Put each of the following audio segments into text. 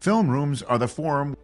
Film rooms are the forum.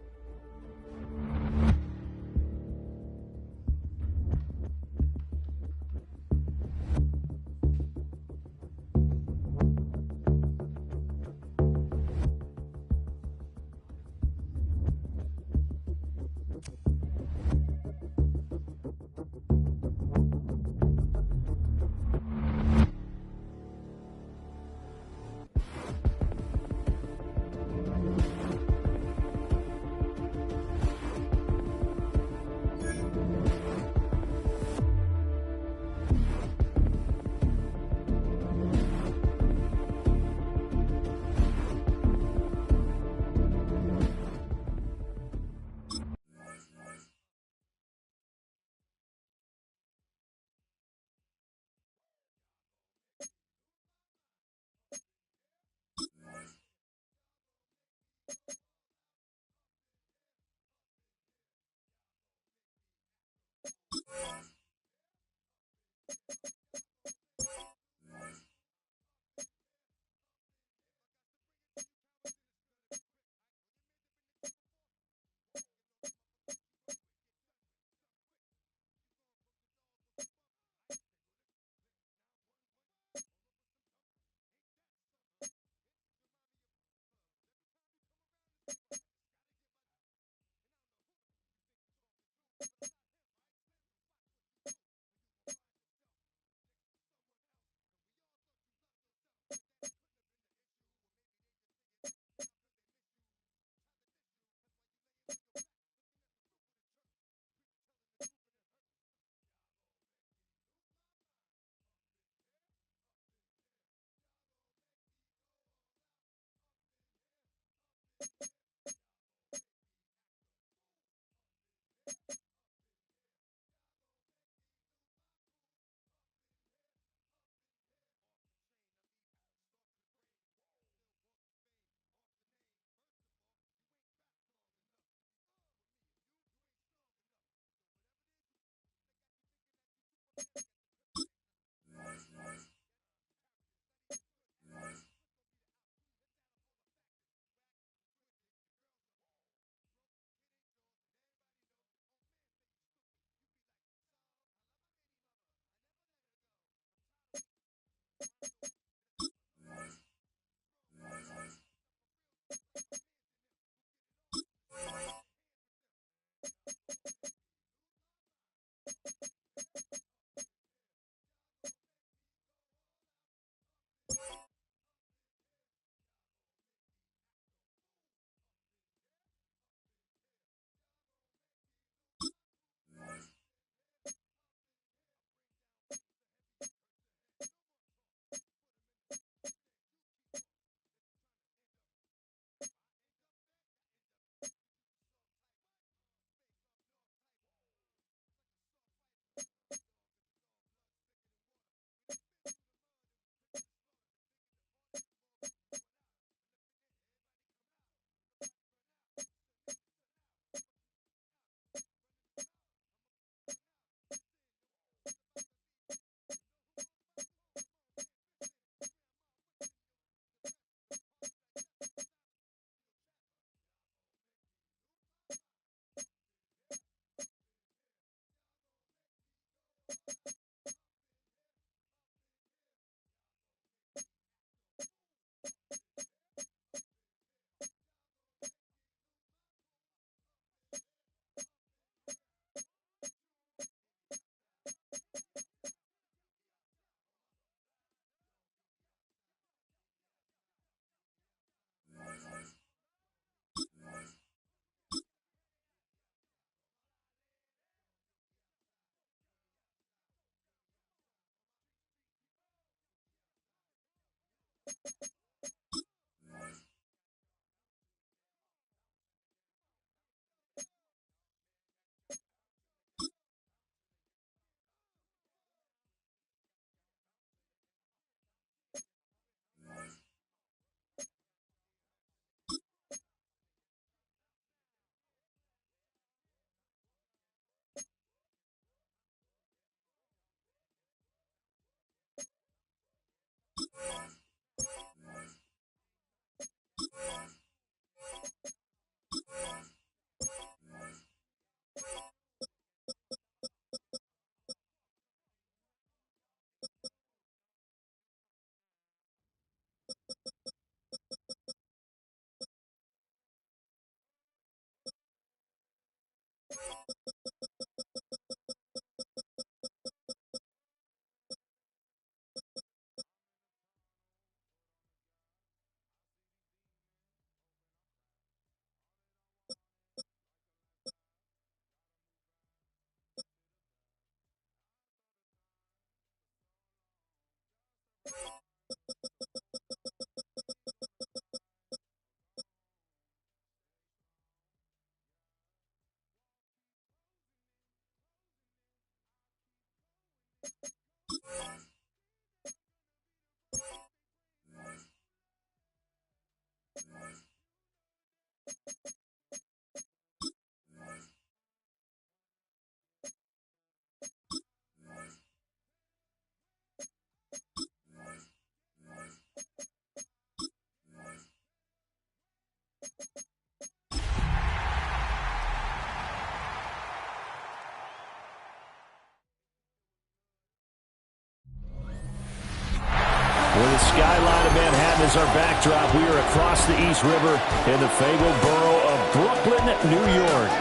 With the skyline of Manhattan as our backdrop, we are across the East River in the fabled borough of Brooklyn, New York.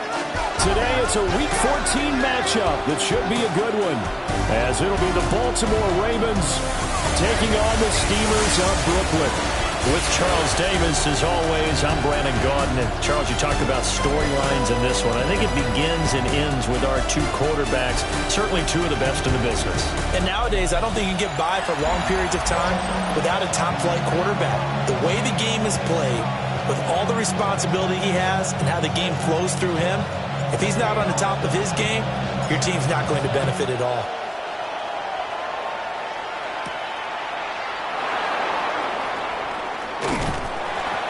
Today, it's a Week 14 matchup that should be a good one, as it'll be the Baltimore Ravens taking on the Steelers of Brooklyn. With Charles Davis, as always, I'm Brandon Gaudin. And Charles, you talked about storylines in this one. I think it begins and ends with our two quarterbacks, certainly two of the best in the business. And nowadays, I don't think you can get by for long periods of time without a top-flight quarterback. The way the game is played, with all the responsibility he has and how the game flows through him, if he's not on the top of his game, your team's not going to benefit at all.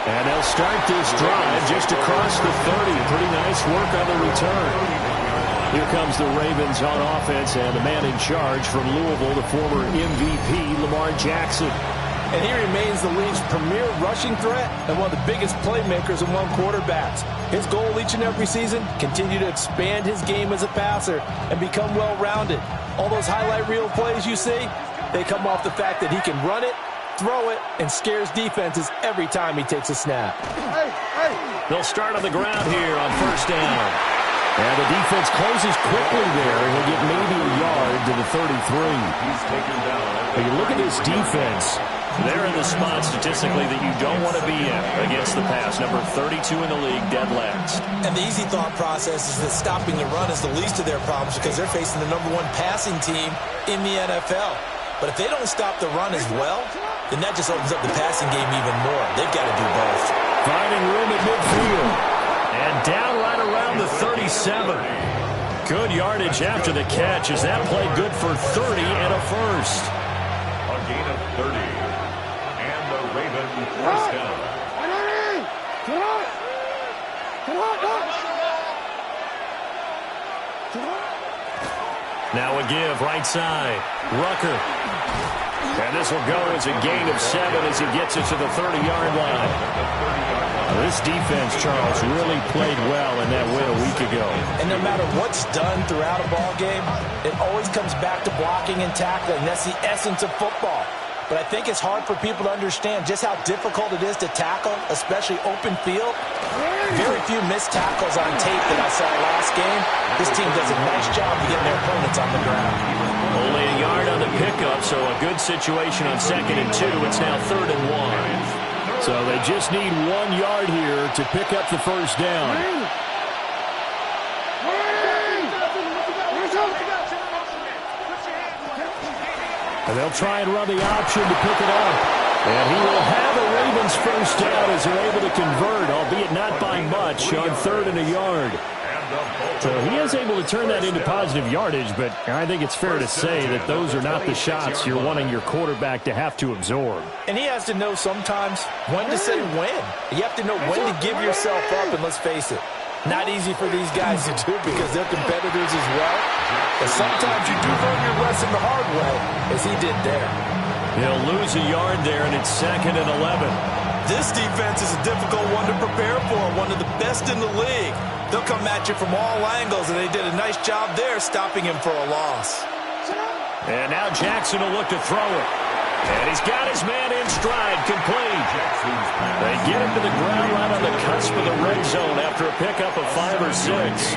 And they'll start this drive just across the 30. Pretty nice work on the return. Here comes the Ravens on offense, and the man in charge from Louisville, the former MVP, Lamar Jackson. And he remains the league's premier rushing threat and one of the biggest playmakers among quarterbacks. His goal each and every season, continue to expand his game as a passer and become well-rounded. All those highlight reel plays you see, they come off the fact that he can run it, throw it, and scares defenses every time he takes a snap. They'll start on the ground here on first down. And the defense closes quickly there. He'll get maybe a yard to the 33. He's taken down. But you look at this defense. They're in the spot statistically that you don't want to be in against the pass. Number 32 in the league, dead last. And the easy thought process is that stopping the run is the least of their problems because they're facing the #1 passing team in the NFL. But if they don't stop the run as well, then that just opens up the passing game even more. They've got to do both. Finding room at midfield. And down right around the 37. Good yardage after the catch as that played good for 30 and a first. A gain of 30. And the Ravens first down. Now a give right side. Rucker. And this will go as a gain of 7 as he gets it to the 30-yard line. This defense, Charles, really played well in that win a week ago. And no matter what's done throughout a ball game, it always comes back to blocking and tackling. That's the essence of football. But I think it's hard for people to understand just how difficult it is to tackle, especially open field. Very few missed tackles on tape that I saw last game. This team does a nice job of getting their opponents on the ground. Only a yard on the pickup, so a good situation on 2nd and 2. It's now 3rd and 1. So they just need 1 yard here to pick up the first down. And they'll try and run the option to pick it up. And he will have a Ravens first down as they're able to convert, albeit not by much, on 3rd and a yard. So he is able to turn that into positive yardage, but I think it's fair to say that those are not the shots you're wanting your quarterback to have to absorb. And he has to know sometimes when to say when. You have to know when to give yourself up, and let's face it, not easy for these guys to do because they're competitors as well. But sometimes you do learn your lesson the hard way, as he did there. He'll lose a yard there, and it's 2nd and 11. This defense is a difficult one to prepare for, one of the best in the league. They'll come at you from all angles, and they did a nice job there stopping him for a loss. And now Jackson will look to throw it. And he's got his man in stride, complete. They get him to the ground right on the cusp of the red zone after a pickup of 5 or 6.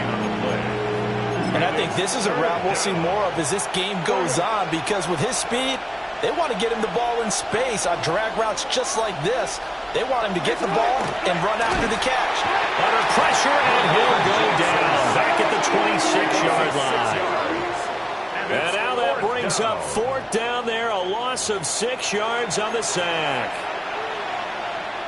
And I think this is a route we'll see more of as this game goes on because with his speed, they want to get him the ball in space on drag routes just like this. They want him to get the ball and run after the catch. Under pressure, and he'll go down back at the 26-yard line. And now that brings brings up fourth down there, a loss of 6 yards on the sack.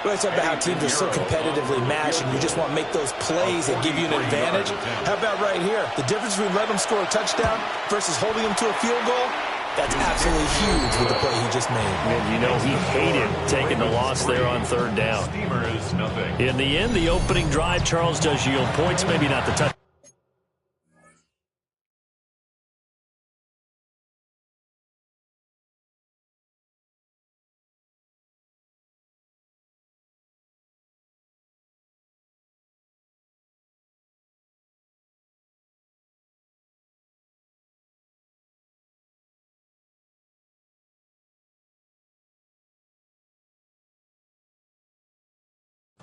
Well, it's about how teams are so competitively matched, and you just want to make those plays that give you an advantage. How about right here? The difference between letting them score a touchdown versus holding them to a field goal, that's absolutely huge with the play he just made. And you know he hated taking the loss there on third down. In the end, the opening drive, Charles, does yield points, maybe not the touchdown.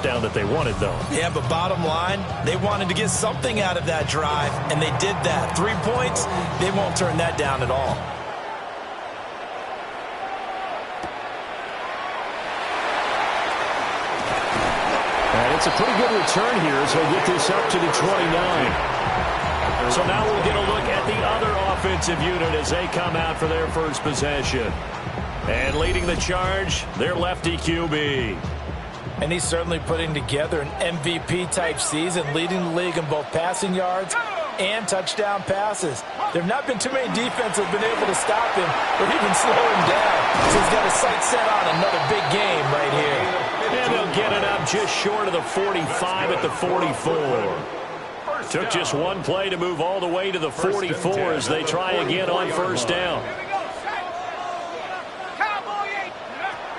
Down that they wanted, though. Yeah, but bottom line, they wanted to get something out of that drive, and they did that. 3 points, they won't turn that down at all. And it's a pretty good return here as he'll get this up to the 29. So now we'll get a look at the other offensive unit as they come out for their first possession. And leading the charge, their lefty QB. And he's certainly putting together an MVP-type season, leading the league in both passing yards and touchdown passes. There have not been too many defenses that have been able to stop him or even slow him down. So he's got his sights set on another big game right here. And they'll get it up just short of the 45 at the 44. Took just one play to move all the way to the 44 as they try again on first down.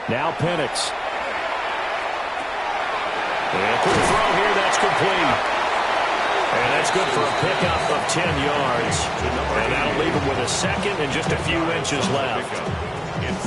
Now Penix. And quick throw here, that's complete. And that's good for a pickup of 10 yards. And that'll leave him with a second and just a few inches left.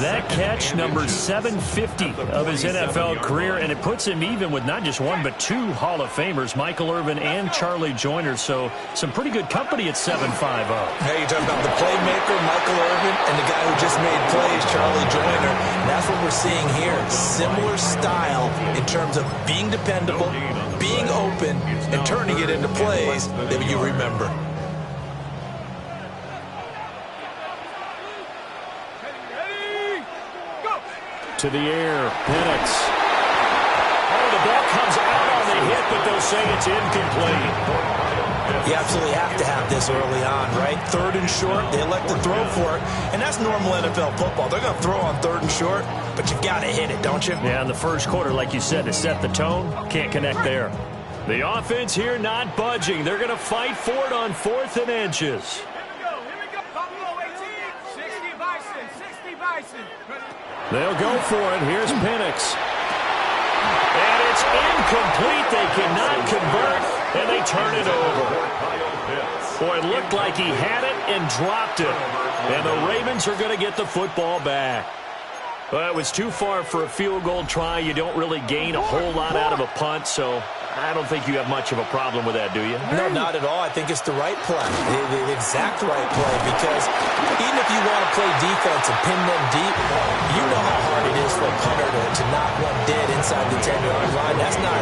That catch, number 750 of his NFL career, and it puts him even with not just one but 2 Hall of Famers, Michael Irvin and Charlie Joyner. So some pretty good company at 750. Hey, you're talking about the playmaker, Michael Irvin, and the guy who just made plays, Charlie Joyner. And that's what we're seeing here. Similar style in terms of being dependable, being open, and turning it into plays that you remember. To the air, Penix. Oh, the ball comes out on the hit, but they'll say it's incomplete. You absolutely have to have this early on, right? 3rd and short, they elect to throw for it, and that's normal NFL football. They're going to throw on 3rd and short, but you've got to hit it, don't you? Yeah, in the first quarter, like you said, to set the tone, can't connect there. The offense here not budging. They're going to fight for it on 4th and inches. They'll go for it. Here's Penix. And it's incomplete. They cannot convert, and they turn it over. Boy, it looked like he had it and dropped it. And the Ravens are going to get the football back. Well, it was too far for a field goal try. You don't really gain a whole lot out of a punt, so I don't think you have much of a problem with that, do you? No, not at all. I think it's the right play, the exact right play, because even if you want to play defense and pin them deep, you know how hard it is for a punter to knock one dead inside the 10-yard line. That's not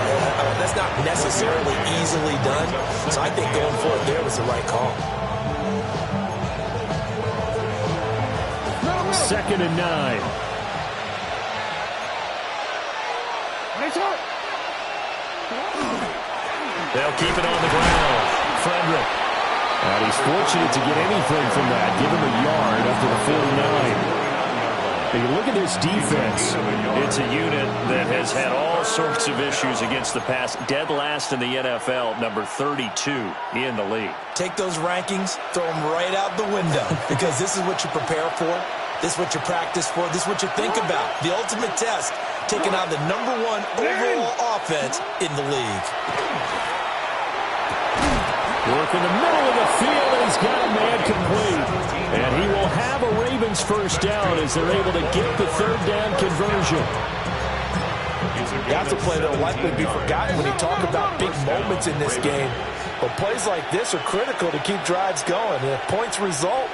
necessarily easily done, so I think going for it there was the right call. 2nd and 9. They'll keep it on the ground. Frederick. And he's fortunate to get anything from that. Give him a yard up to the 49. You look at this defense. It's a unit that has had all sorts of issues against the pass. Dead last in the NFL, number 32 in the league. Take those rankings, throw them right out the window, because this is what you prepare for. This is what you practice for. This is what you think about. The ultimate test, taking on the number 1 overall offense in the league. Work in the middle of the field, and he's got a man complete. And he will have a Ravens first down as they're able to get the 3rd down conversion. That's a play that will likely be forgotten when you talk about big moments in this game. But plays like this are critical to keep drives going. And if points result,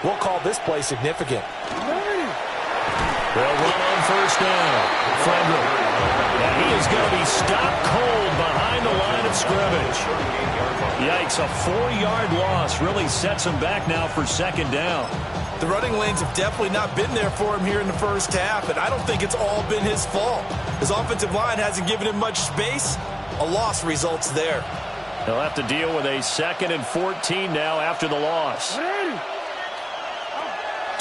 we'll call this play significant. They'll run on first down. Frederick. And he is going to be stopped cold behind the line of scrimmage. Yikes, a 4-yard loss really sets him back now for second down. The running lanes have definitely not been there for him here in the first half, and I don't think it's all been his fault. His offensive line hasn't given him much space. A loss results there. He'll have to deal with a 2nd and 14 now after the loss.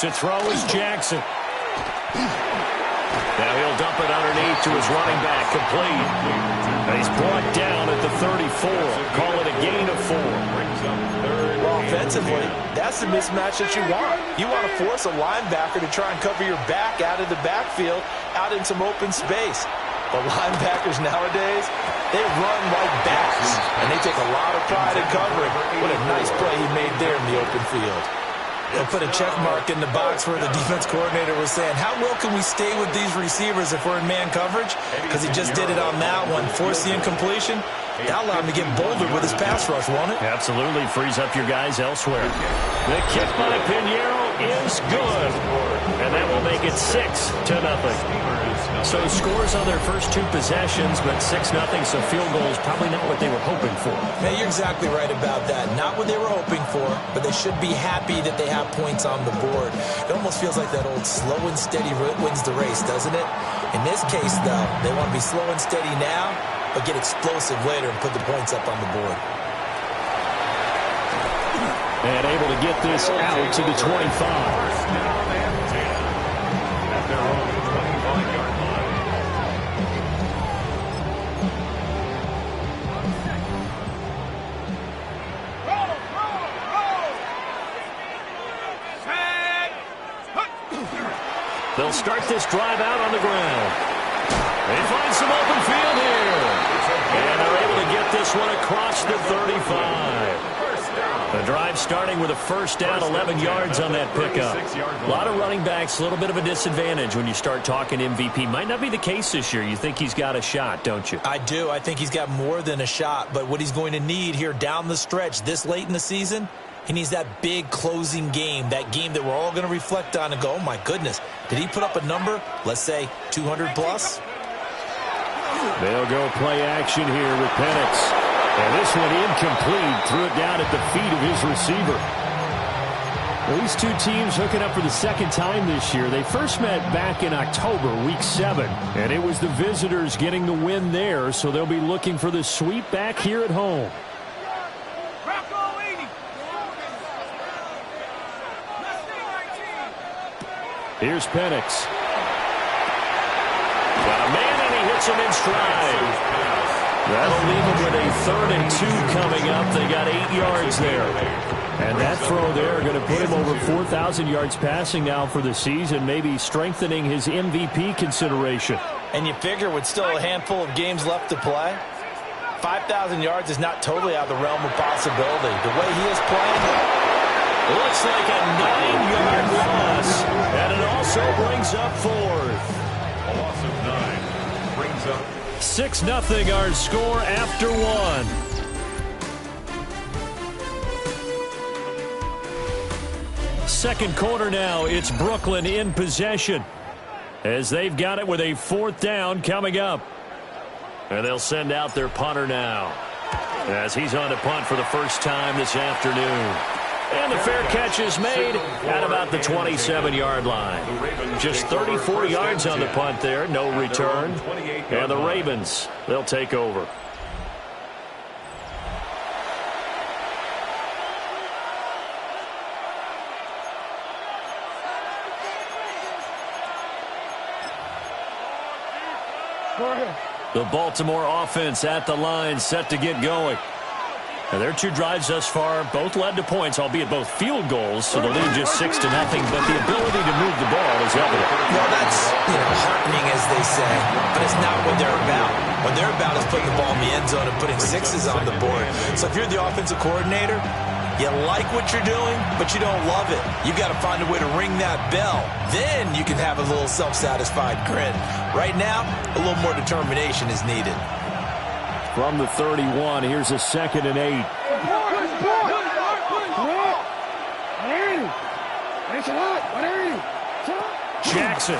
To throw is Jackson. Now he'll dump it underneath to his running back, complete. He's brought down at the 34. Call it a gain of 4. Well, offensively, that's the mismatch that you want. You want to force a linebacker to try and cover your back out of the backfield, out in some open space. But linebackers nowadays, they run like backs, and they take a lot of pride in covering. What a nice play he made there in the open field. They'll put a check mark in the box where the defense coordinator was saying, how well can we stay with these receivers if we're in man coverage? Because he just did it on that one, forced the incompletion. That'll allow him to get bolder with his pass rush, won't it? Absolutely, frees up your guys elsewhere. The kick by Pinheiro is good, and that will make it 6-0. So scores on their first 2 possessions, but 6-0, so field goal is probably not what they were hoping for. Yeah, you're exactly right about that. Not what they were hoping for, but they should be happy that they have points on the board. It almost feels like that old slow and steady wins the race, doesn't it? In this case, though, they want to be slow and steady now, but get explosive later and put the points up on the board. And able to get this out to the 25. They'll start this drive out on the ground. They find some open field here. And they're able to get this one across the 35. The drive starting with a first down, 11 yards on that pickup. A lot of running backs, a little bit of a disadvantage when you start talking MVP. Might not be the case this year. You think he's got a shot, don't you? I do. I think he's got more than a shot. But what he's going to need here down the stretch this late in the season, he needs that big closing game, that game that we're all going to reflect on and go, oh, my goodness, did he put up a number, let's say 200 plus? They'll go play action here with Penix. And this one incomplete. Threw it down at the feet of his receiver. Well, these two teams hooking up for the second time this year. They first met back in October, week 7. And it was the visitors getting the win there, so they'll be looking for the sweep back here at home. Here's Penix. Got a man, and he hits him in stride. That'll leave him with a 3rd and 2 coming up. They got 8 yards there. And that throw there going to put him over 4,000 yards passing now for the season, maybe strengthening his MVP consideration. And you figure with still a handful of games left to play, 5,000 yards is not totally out of the realm of possibility. The way he is playing, looks like a 9-yard loss. And it also brings up 4th. A loss of 9 brings up 6-0 our score after 1. Second quarter now, it's Brooklyn in possession as they've got it with a 4th down coming up. And they'll send out their punter now as he's on to punt for the first time this afternoon. And the fair catch is made at about the 27-yard line. Just 34 yards on the punt there, no return. And the Ravens, they'll take over. The Baltimore offense at the line, set to get going. And their 2 drives thus far both led to points, albeit both field goals, so the lead just 6-0, but the ability to move the ball is evident. Well, that's, heartening, as they say, but it's not what they're about. What they're about is putting the ball in the end zone and putting 6s on the board. So if you're the offensive coordinator, you like what you're doing, but you don't love it. You've got to find a way to ring that bell. Then you can have a little self-satisfied grin. Right now, a little more determination is needed. From the 31, here's a 2nd and 8. Jackson.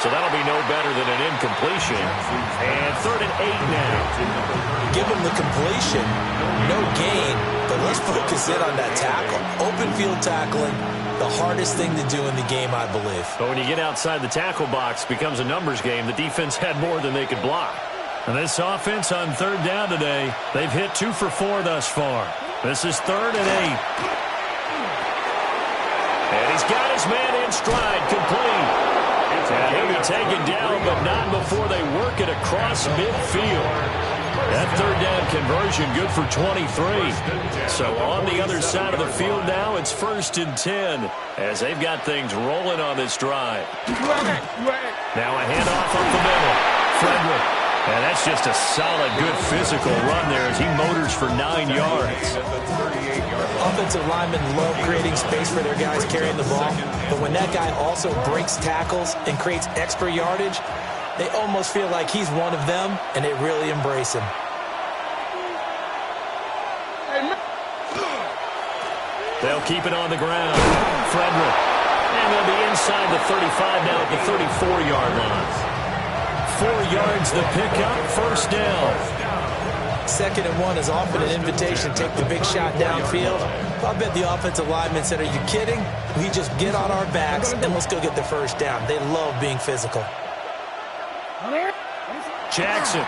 So that'll be no better than an incompletion. And 3rd and 8 now. Give him the completion, no gain, but let's focus in on that tackle. Open field tackling, the hardest thing to do in the game, I believe. But when you get outside the tackle box, it becomes a numbers game. The defense had more than they could block. And this offense on 3rd down today, they've hit 2 for 4 thus far. This is 3rd and 8. And he's got his man in stride, complete. And he'll be taken down, but not before they work it across midfield. That 3rd down conversion good for 23. So on the other side of the field now, it's 1st and 10 as they've got things rolling on this drive. Now a handoff up the middle. Frederick. And that's just a solid, good physical run there as he motors for 9 yards. Offensive linemen love creating space for their guys carrying the ball, but when that guy also breaks tackles and creates extra yardage, they almost feel like he's one of them, and they really embrace him. They'll keep it on the ground. Frederick. And they'll be inside the 35 now at the 34-yard line. 4 yards the pickup, 1st down. 2nd and 1 is often an invitation to take the big shot downfield. I bet the offensive lineman said, are you kidding? We just get on our backs and let's go get the 1st down. They love being physical. Jackson.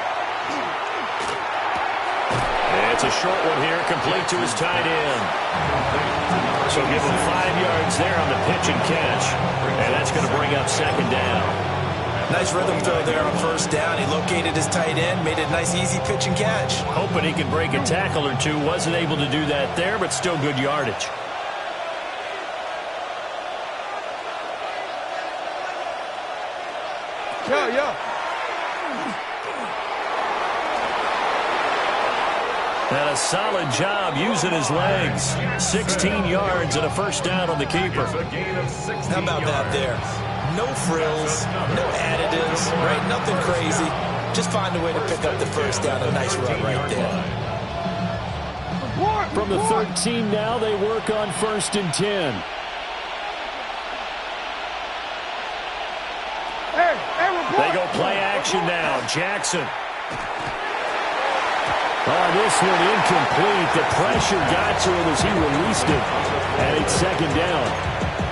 It's a short one here, complete to his tight end. So give him 5 yards there on the pitch and catch. And that's going to bring up 2nd down. Nice rhythm throw there on 1st down. He located his tight end, made it a nice, easy pitch and catch. Hoping he could break a tackle or two. Wasn't able to do that there, but still good yardage. Yeah. And a solid job using his legs. 16 yards and a 1st down on the keeper. How about that there? No frills, no additives, right? Nothing crazy. Just find a way to pick up the 1st down. A nice run right there. From the 13 now, they work on 1st and 10. They go play action now. Jackson. Oh, this one incomplete. The pressure got to him as he released it. And it's 2nd down.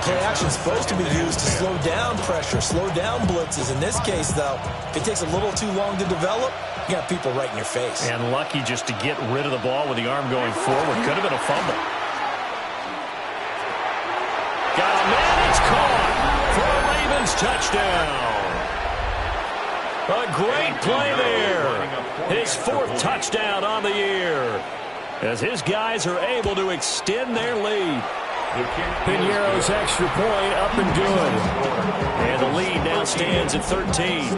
Play action is supposed to be used to slow down pressure, slow down blitzes. In this case, though, if it takes a little too long to develop, you got people right in your face. And lucky just to get rid of the ball with the arm going forward. Could have been a fumble. Got a man. It's caught for a Ravens touchdown. A great play there. His 4th touchdown on the year as his guys are able to extend their lead. Piñeiro's extra point up and good. And the lead now stands at 13.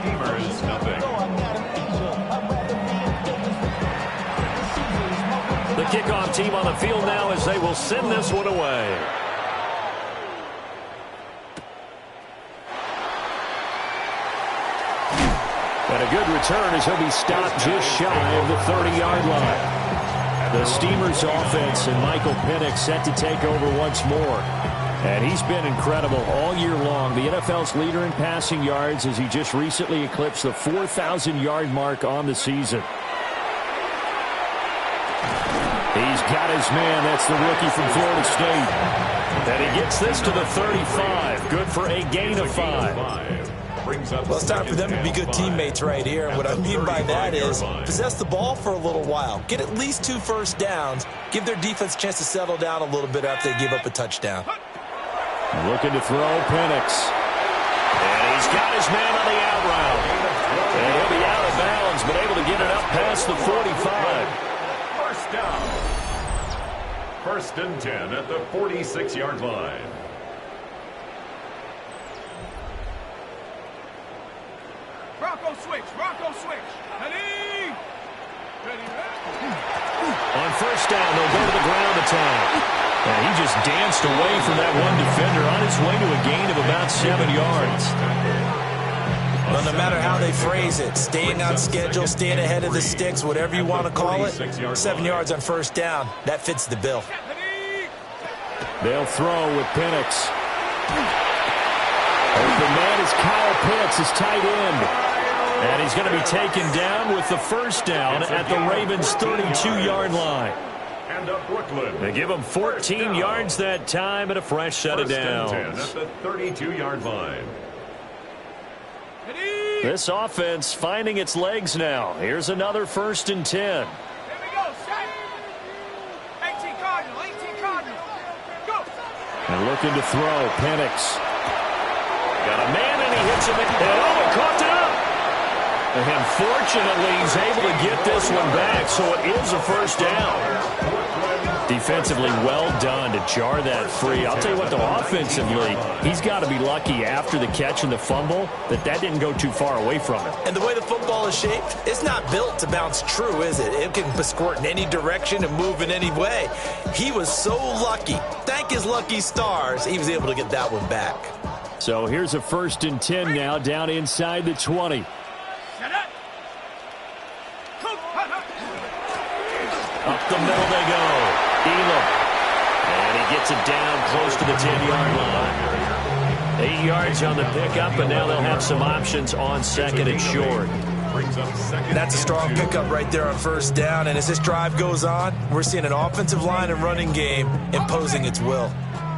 The kickoff team on the field now as they will send this one away. And a good return as he'll be stopped just shy of the 30-yard line. The Steamers offense and Michael Penix set to take over once more. And he's been incredible all year long. The NFL's leader in passing yards as he just recently eclipsed the 4,000-yard mark on the season. He's got his man. That's the rookie from Florida State. And he gets this to the 35. Good for a gain of 5. Well, it's time for them to be good teammates right here. And what I mean by that is possess the ball for a little while. Get at least 2 1st downs. Give their defense a chance to settle down a little bit after they give up a touchdown. Looking to throw Penix. And he's got his man on the out route. And he'll be out of bounds, but able to get it up past the 45. 1st down. 1st and 10 at the 46-yard line. Rocco switch. Ready? On 1st down, they'll go to the ground attack. And he just danced away from that one defender on his way to a gain of about 7 yards. Well, no matter how they phrase it, staying on schedule, staying ahead of the sticks, whatever you want to call it, 7 yards on 1st down, that fits the bill. They'll throw with Penix. Open man is Kyle Pitts, his tight end. And he's going to be taken down with the first down at the Ravens' 32-yard line. They give him 14 yards that time and a fresh set of downs. At the 32-yard line. This offense finding its legs now. Here's another 1st and 10. Here we go, set. 18 Cardinal. Go. And looking to throw, Penix. Got a man and he hits him. And caught it up. And fortunately, he's able to get this one back, so it is a first down. Defensively well done to jar that free. I'll tell you what, though, offensively, he's got to be lucky after the catch and the fumble that didn't go too far away from him. And the way the football is shaped, it's not built to bounce true, is it? It can squirt in any direction and move in any way. He was so lucky. Thank his lucky stars, he was able to get that one back. So here's a 1st and 10 now down inside the 20. Up the middle they go. Elam. And he gets it down close to the 10-yard line. 8 yards on the pickup, and now they'll have some options on 2nd and short. That's a strong pickup right there on 1st down, and as this drive goes on, we're seeing an offensive line and running game imposing its will.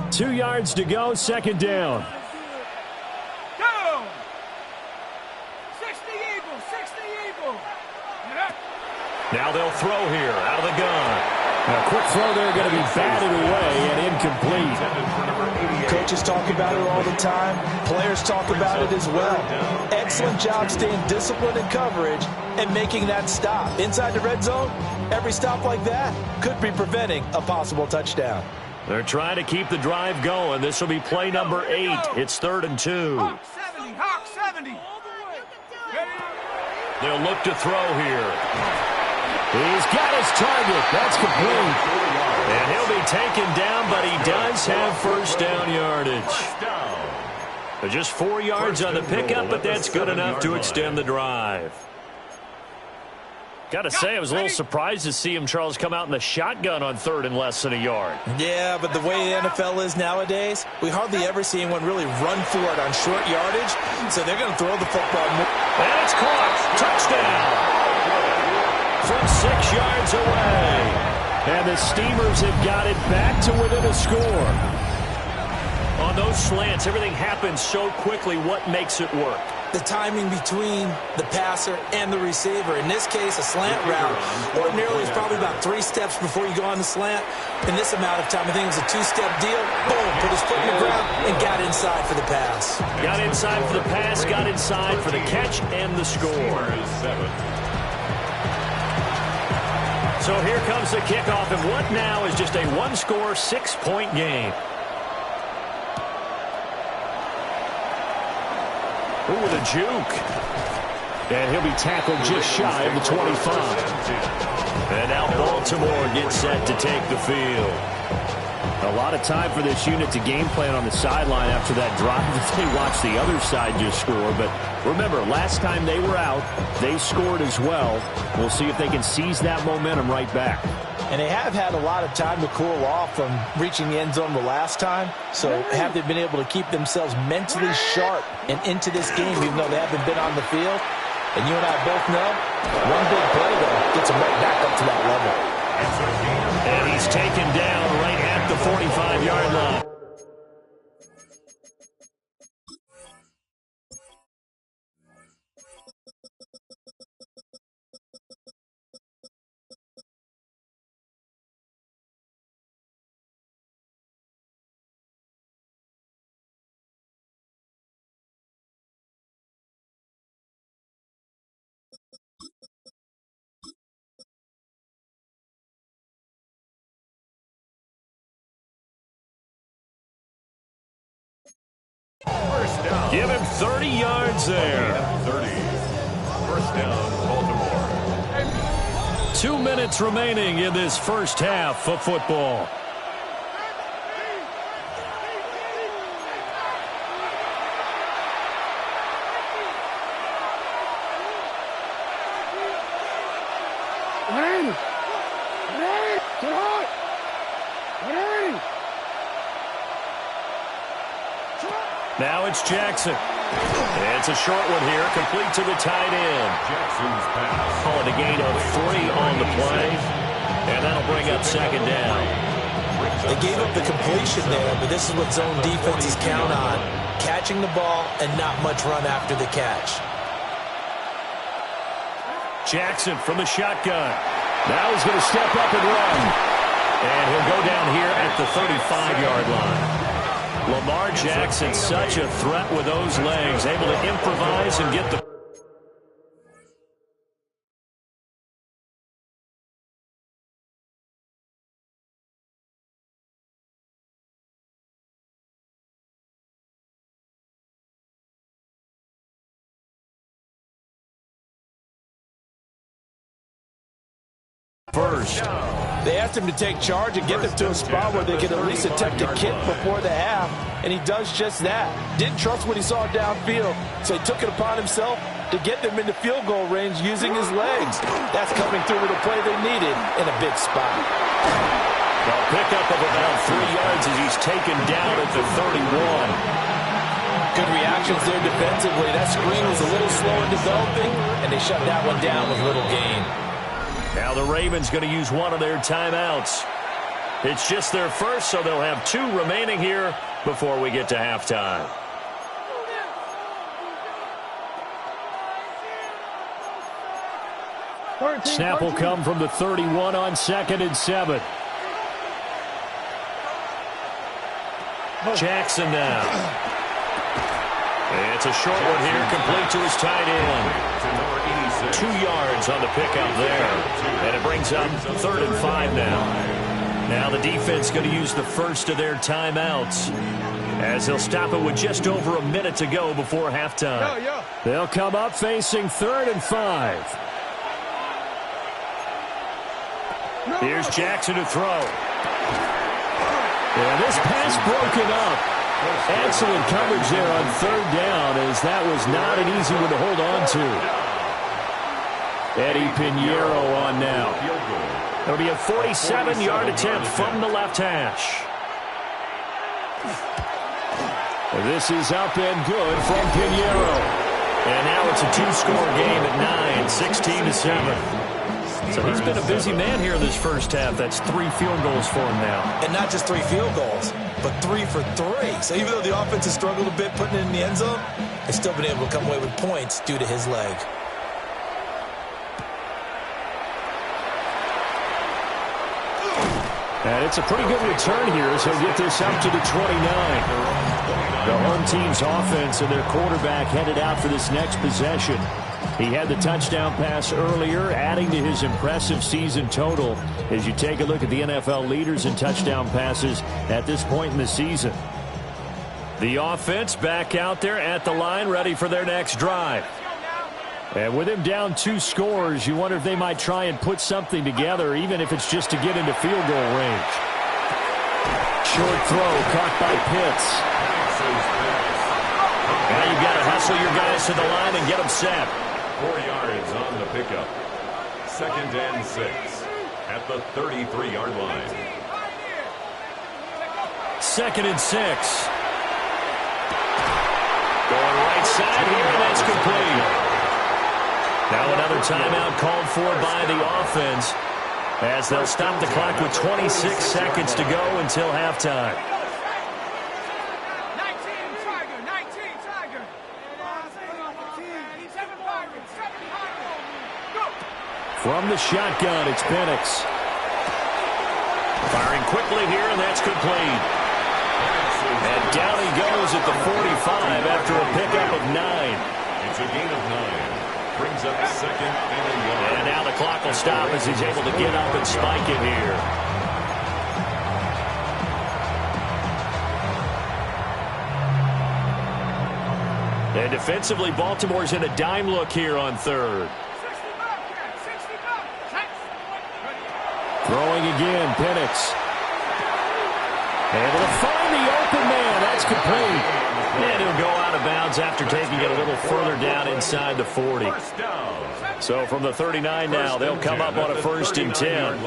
2 yards to go, 2nd down. Go. 60 Eagle. Now they'll throw here out of the gun. A quick throw there, going to be batted away and incomplete. Coaches talk about it all the time. Players talk about it as well. Excellent job staying disciplined in coverage and making that stop. Inside the red zone, every stop like that could be preventing a possible touchdown. They're trying to keep the drive going. This will be play number 8. It's 3rd and 2. Hawk 70. They'll look to throw here. He's got his target. That's complete. And he'll be taken down, but he does have 1st down yardage. Just 4 yards on the pickup, but that's good enough to extend the drive. Got to say, I was a little surprised to see him, Charles, come out in the shotgun on 3rd and less than a yard. Yeah, but the way the NFL is nowadays, we hardly ever see anyone really run for it on short yardage, so they're going to throw the football. And it's caught. Touchdown. From 6 yards away. And the Steamers have got it back to within a score. On those slants, everything happens so quickly. What makes it work? The timing between the passer and the receiver. In this case, a slant route ordinarily is probably about 3 steps before you go on the slant. In this amount of time, I think it was a 2-step deal. Boom, put his foot in the ground and got inside for the pass. Got inside for the pass, got inside for the catch and the score. So here comes the kickoff, and what now is just a 1-score, 6-point game. Ooh, with a juke. And he'll be tackled just shy of the 25. And now Baltimore gets set to take the field. A lot of time for this unit to game plan on the sideline after that drive as they watch the other side just score. But remember, last time they were out, they scored as well. We'll see if they can seize that momentum right back. And they have had a lot of time to cool off from reaching the end zone the last time. So have they been able to keep themselves mentally sharp and into this game, even though they haven't been on the field? And you and I both know, one big play, though, gets them right back up to that level. And he's taken down right at the 45-yard line. Give him 30 yards there. 30. First down, Baltimore. 2 minutes remaining in this first half of football. Now it's Jackson. It's a short one here, complete to the tight end. Jackson's pass. Calling a gain of 3 on the play, and that'll bring up second down. They gave up the completion there, but this is what zone defenses count on. Catching the ball and not much run after the catch. Jackson from the shotgun. Now he's going to step up and run. And he'll go down here at the 35-yard line. Lamar Jackson, such a threat with those legs, able to improvise and get the first. They asked him to take charge and get them to a spot where they could at least attempt a kick before the half, and he does just that. Didn't trust what he saw downfield, so he took it upon himself to get them into field goal range using his legs. That's coming through with a play they needed in a big spot. Well, pickup of about 3 yards as he's taken down at the 31. Good reactions there defensively. That screen was a little slow in developing, and they shut that one down with little gain. Now the Ravens going to use one of their timeouts. It's just their first, so they'll have 2 remaining here before we get to halftime. Snap will come from the 31 on 2nd and 7. Jackson now. It's a short one here, complete to his tight end. 2 yards on the pickup there. And it brings up 3rd and 5 now. Now the defense going to use the first of their timeouts, as they'll stop it with just over a minute to go before halftime. They'll come up facing 3rd and 5. Here's Jackson to throw. And this pass broken up. Excellent coverage there on 3rd down, as that was not an easy one to hold on to. Eddie Pinheiro on now. It'll be a 47-yard attempt from the left hash. This is up and good from Pinheiro. And now it's a 2-score game at 9, 16-7. So he's been a busy man here in this first half. That's 3 field goals for him now. And not just 3 field goals, but 3 for 3. So even though the offense has struggled a bit putting it in the end zone, they've still been able to come away with points due to his leg. And it's a pretty good return here as he'll get this up to the 29. The home team's offense and their quarterback headed out for this next possession. He had the touchdown pass earlier, adding to his impressive season total as you take a look at the NFL leaders in touchdown passes at this point in the season. The offense back out there at the line, ready for their next drive. And with him down 2 scores, you wonder if they might try and put something together, even if it's just to get into field goal range. Short throw caught by Pitts. Now you've got to hustle your guys to the line and get them set. 4 yards on the pickup. 2nd and 6 at the 33-yard line. 2nd and 6. Going right side here, and that's complete. Now another timeout called for by the offense, as they'll stop the clock with 26 seconds to go until halftime. 19 Tiger. From the shotgun, it's Penix. Firing quickly here, and that's complete. And down he goes at the 45 after a pickup of 9. It's a gain of 9. Brings up 2nd and 1. And now the clock will stop as he's able to get up and spike it here. And defensively, Baltimore's in a dime look here on 3rd. Throwing again, Penix. Able to find the open man. That's complete. And he'll go out of bounds after taking it a little further down inside the 40. So from the 39 now, they'll come up on a 1st and 10.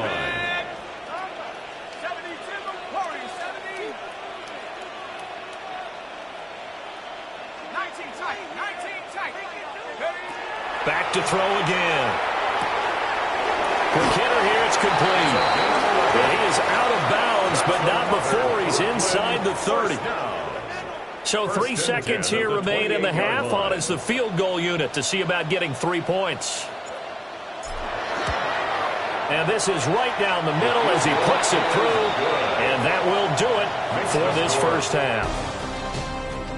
Back to throw again. Quick hitter here, it's complete. And he is out of bounds, but not before he's inside the 30. So 3 seconds here remain in the half on as the field goal unit to see about getting 3 points. And this is right down the middle as he puts it through. And that will do it for this first half.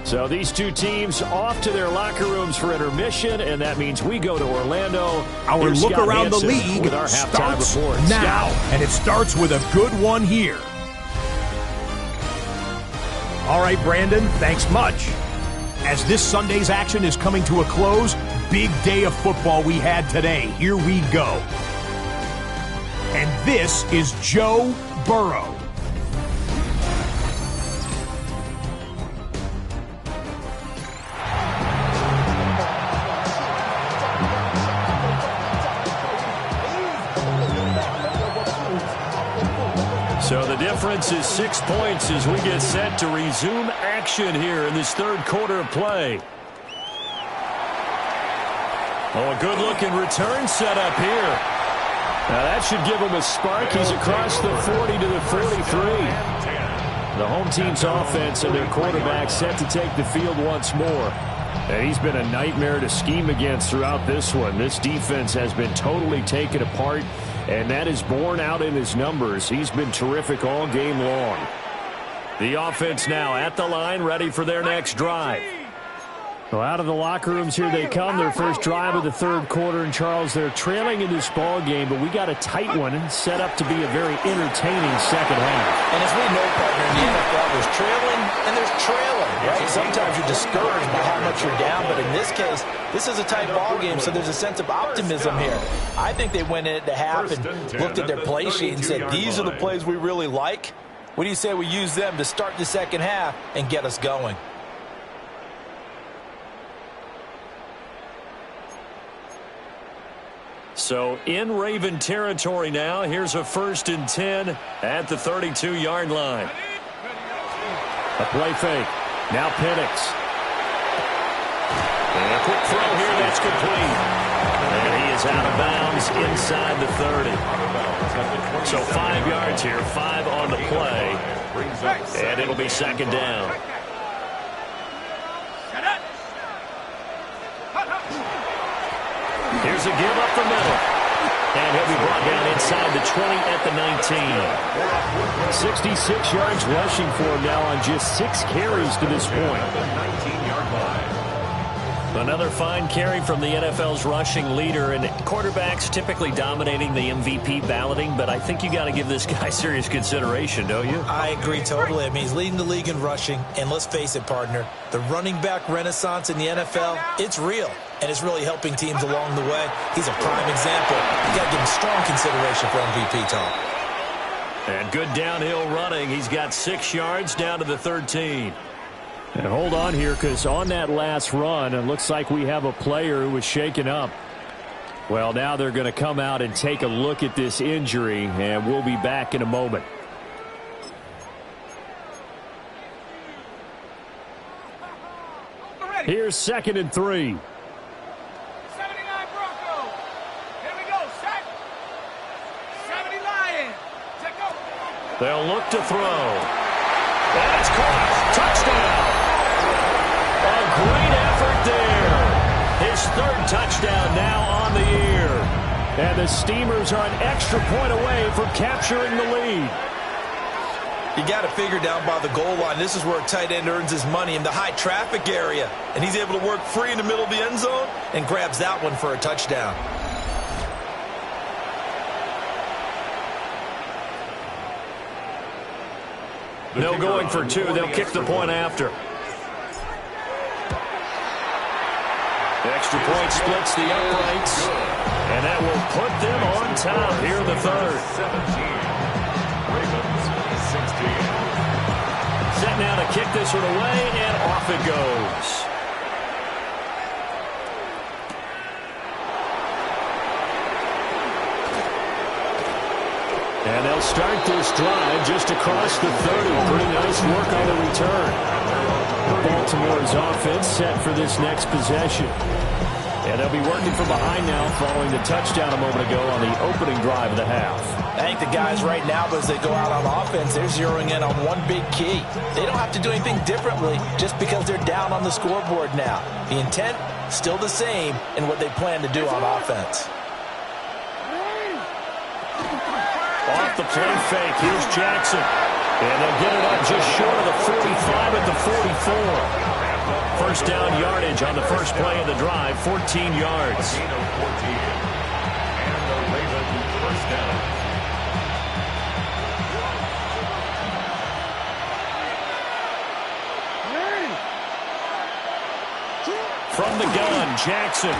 So these two teams off to their locker rooms for intermission, and that means we go to Orlando. Our Here's look Scott around the Hansen league with our halftime starts report. now, Scott. and it starts with a good one here. All right, Brandon, thanks much. As this Sunday's action is coming to a close, big day of football we had today. Here we go. And this is Joe Burrow. So the difference is 6 points as we get set to resume action here in this third quarter of play. Oh, a good-looking return set up here. Now that should give him a spark. He's across the 40 to the 43. The home team's offense and their quarterback set to take the field once more. And he's been a nightmare to scheme against throughout this one. This defense has been totally taken apart, and that is borne out in his numbers. He's been terrific all game long. The offense now at the line, ready for their next drive. Well, out of the locker rooms, here they come. Their first drive of the third quarter. And, Charles, they're trailing in this ball game, but we got a tight one set up to be a very entertaining second half. And as we know, partner, in the NFL, there's trailing and there's trailing, right? Sometimes you're discouraged by how much you're down, but in this case, this is a tight ball game, so there's a sense of optimism here. I think they went into half and looked at their play sheet and said, these are the plays we really like. What do you say we use them to start the second half and get us going? So in Raven territory now. Here's a 1st and 10 at the 32-yard line. A play fake. Now Penix. And a quick throw here. That's complete. And he is out of bounds inside the 30. So 5 yards here. 5 on the play. And it'll be second down. Here's a give up the middle. And he'll be brought down inside the 20 at the 19. 66 yards rushing for him now on just 6 carries to this point. Another fine carry from the NFL's rushing leader, and quarterbacks typically dominating the MVP balloting, but I think you got to give this guy serious consideration, don't you? I agree totally. I mean, he's leading the league in rushing, and let's face it, partner, the running back renaissance in the NFL, it's real, and it's really helping teams along the way. He's a prime example. You got to give him strong consideration for MVP talk. And good downhill running. He's got 6 yards down to the 13. And hold on here, because on that last run, it looks like we have a player who was shaken up. Well, now they're going to come out and take a look at this injury, and we'll be back in a moment. Here's 2nd and 3. 79 Broncos. Here we go. Set. 70 Lions. Check go. They'll look to throw. That's caught. Touchdown. A great effort there. His 3rd touchdown now on the year. And the Steamers are an extra point away from capturing the lead. You got to figure down by the goal line. This is where a tight end earns his money, in the high traffic area. And he's able to work free in the middle of the end zone and grabs that one for a touchdown. No going for 2. They'll kick the point after. The extra point splits the uprights. And that will put them on top here in the 3rd. Set now to kick this one away, and off it goes. And they'll start this drive just across the 30. Pretty nice work on the return. Baltimore's offense set for this next possession. And they'll be working from behind now following the touchdown a moment ago on the opening drive of the half. I think the guys right now, as they go out on offense, they're zeroing in on one big key. They don't have to do anything differently just because they're down on the scoreboard now. The intent, still the same in what they plan to do on offense. Off the play fake, here's Jackson. And they'll get it up just short of the 45 at the 44. First down yardage on the first play of the drive, 14 yards. And the Ravens first down. From the gun, Jackson.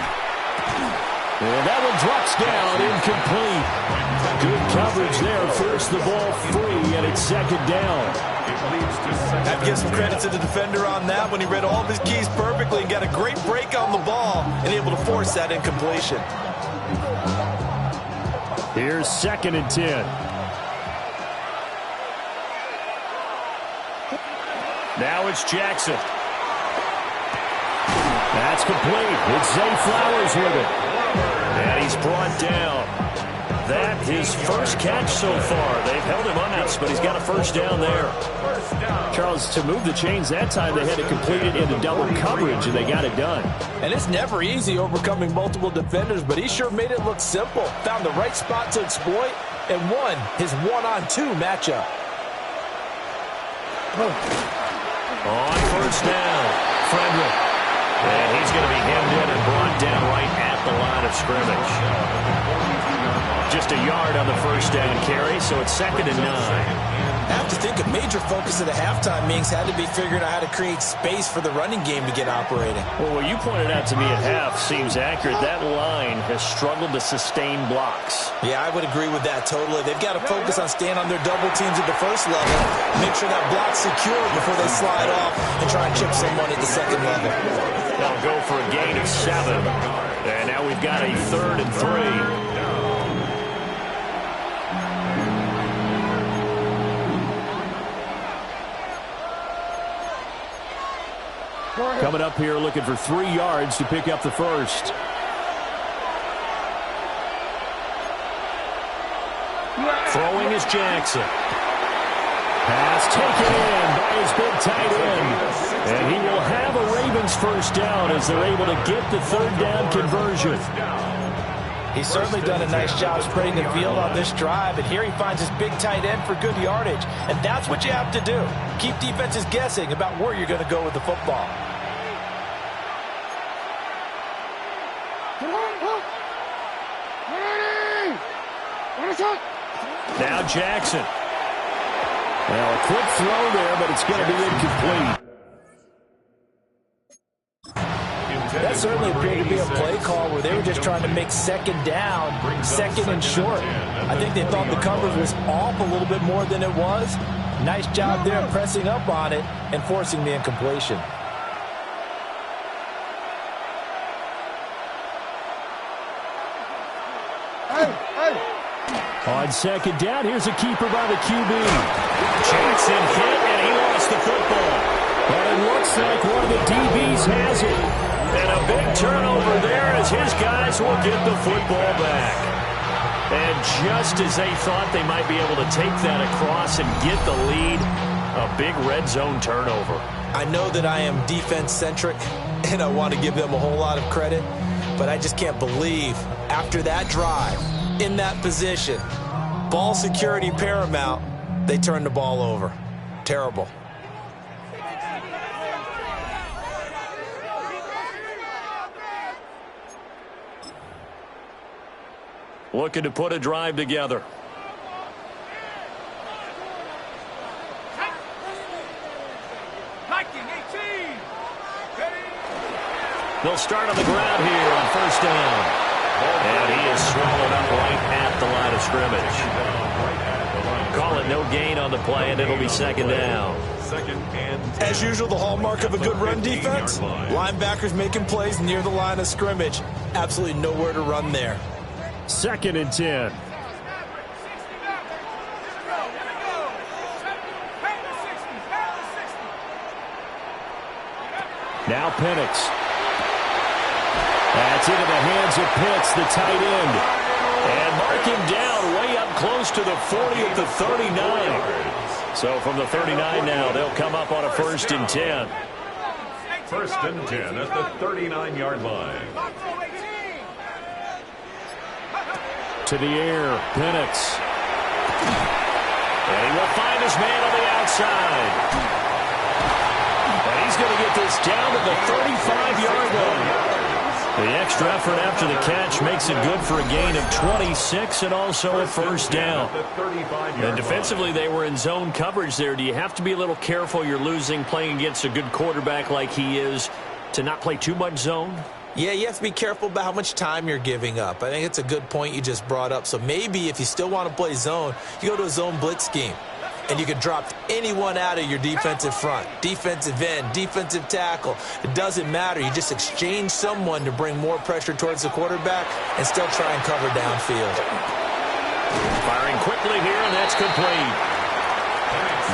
And that one drops down, incomplete. Good coverage there, forced the ball free, and it's second down. I have to give some credit to the defender on that when he read all of his keys perfectly and got a great break on the ball and able to force that incompletion. Here's second and 10. Now it's Jackson. That's complete. It's Zay Flowers with it. And he's brought down. That his first catch so far. They've held him honest, but he's got a first down there. Charles, to move the chains that time, they had to complete it into double coverage, and they got it done. And it's never easy overcoming multiple defenders, but he sure made it look simple. Found the right spot to exploit and won his one-on-two matchup. On first down, Frederick. And he's going to be hemmed in and brought down right at the line of scrimmage. Just a yard on the first down carry, so it's second and 9. I have to think a major focus of the halftime meetings had to be figuring out how to create space for the running game to get operating. Well, what you pointed out to me at half seems accurate. That line has struggled to sustain blocks. Yeah, I would agree with that totally. They've got to focus on staying on their double teams at the first level, make sure that block's secure before they slide off and try and chip someone at the second level. They'll go for a gain of 7. And now we've got a 3rd and 3. Coming up here looking for 3 yards to pick up the first. Throwing is Jackson. Pass taken in by his big tight end. And he will have a Ravens first down as they're able to get the 3rd down conversion. He's certainly done a nice job spreading the field on this drive, and here he finds his big tight end for good yardage. And that's what you have to do. Keep defenses guessing about where you're going to go with the football. Now Jackson. Well, a quick throw there, but it's going to be incomplete. That certainly appeared to be a play call where they were just trying to make second down, second and short. I think they thought the coverage was off a little bit more than it was. Nice job there pressing up on it and forcing the incompletion. On second down, here's a keeper by the QB. Jackson hit, and he lost the football. But it looks like one of the DBs has it. And a big turnover there as his guys will get the football back. And just as they thought they might be able to take that across and get the lead, a big red zone turnover. I know that I am defense-centric, and I want to give them a whole lot of credit, but I just can't believe after that drive, in that position, ball security paramount, they turned the ball over. Terrible. Looking to put a drive together. They'll start on the ground here on first down. And he is swallowed up right at the line of scrimmage. Call it no gain on the play, and it'll be second down. As usual, the hallmark of a good run defense, linebackers making plays near the line of scrimmage. Absolutely nowhere to run there. Second and 10. Now Penix. That's into the hands of Pitts, the tight end. And mark him down way up close to the 40 at the 39. So from the 39 now, they'll come up on a 1st and 10. 1st and 10 at the 39-yard line. To the air, Penix. And he will find his man on the outside. And he's going to get this down to the 35-yard line. The extra effort after the catch makes it good for a gain of 26 and also a 1st down. And defensively, they were in zone coverage there. Do you have to be a little careful? You're losing playing against a good quarterback like he is to not play too much zone? Yeah, you have to be careful about how much time you're giving up. I think it's a good point you just brought up. So maybe if you still want to play zone, you go to a zone blitz scheme. And you can drop anyone out of your defensive front, defensive end, defensive tackle. It doesn't matter. You just exchange someone to bring more pressure towards the quarterback and still try and cover downfield. Firing quickly here, and that's complete.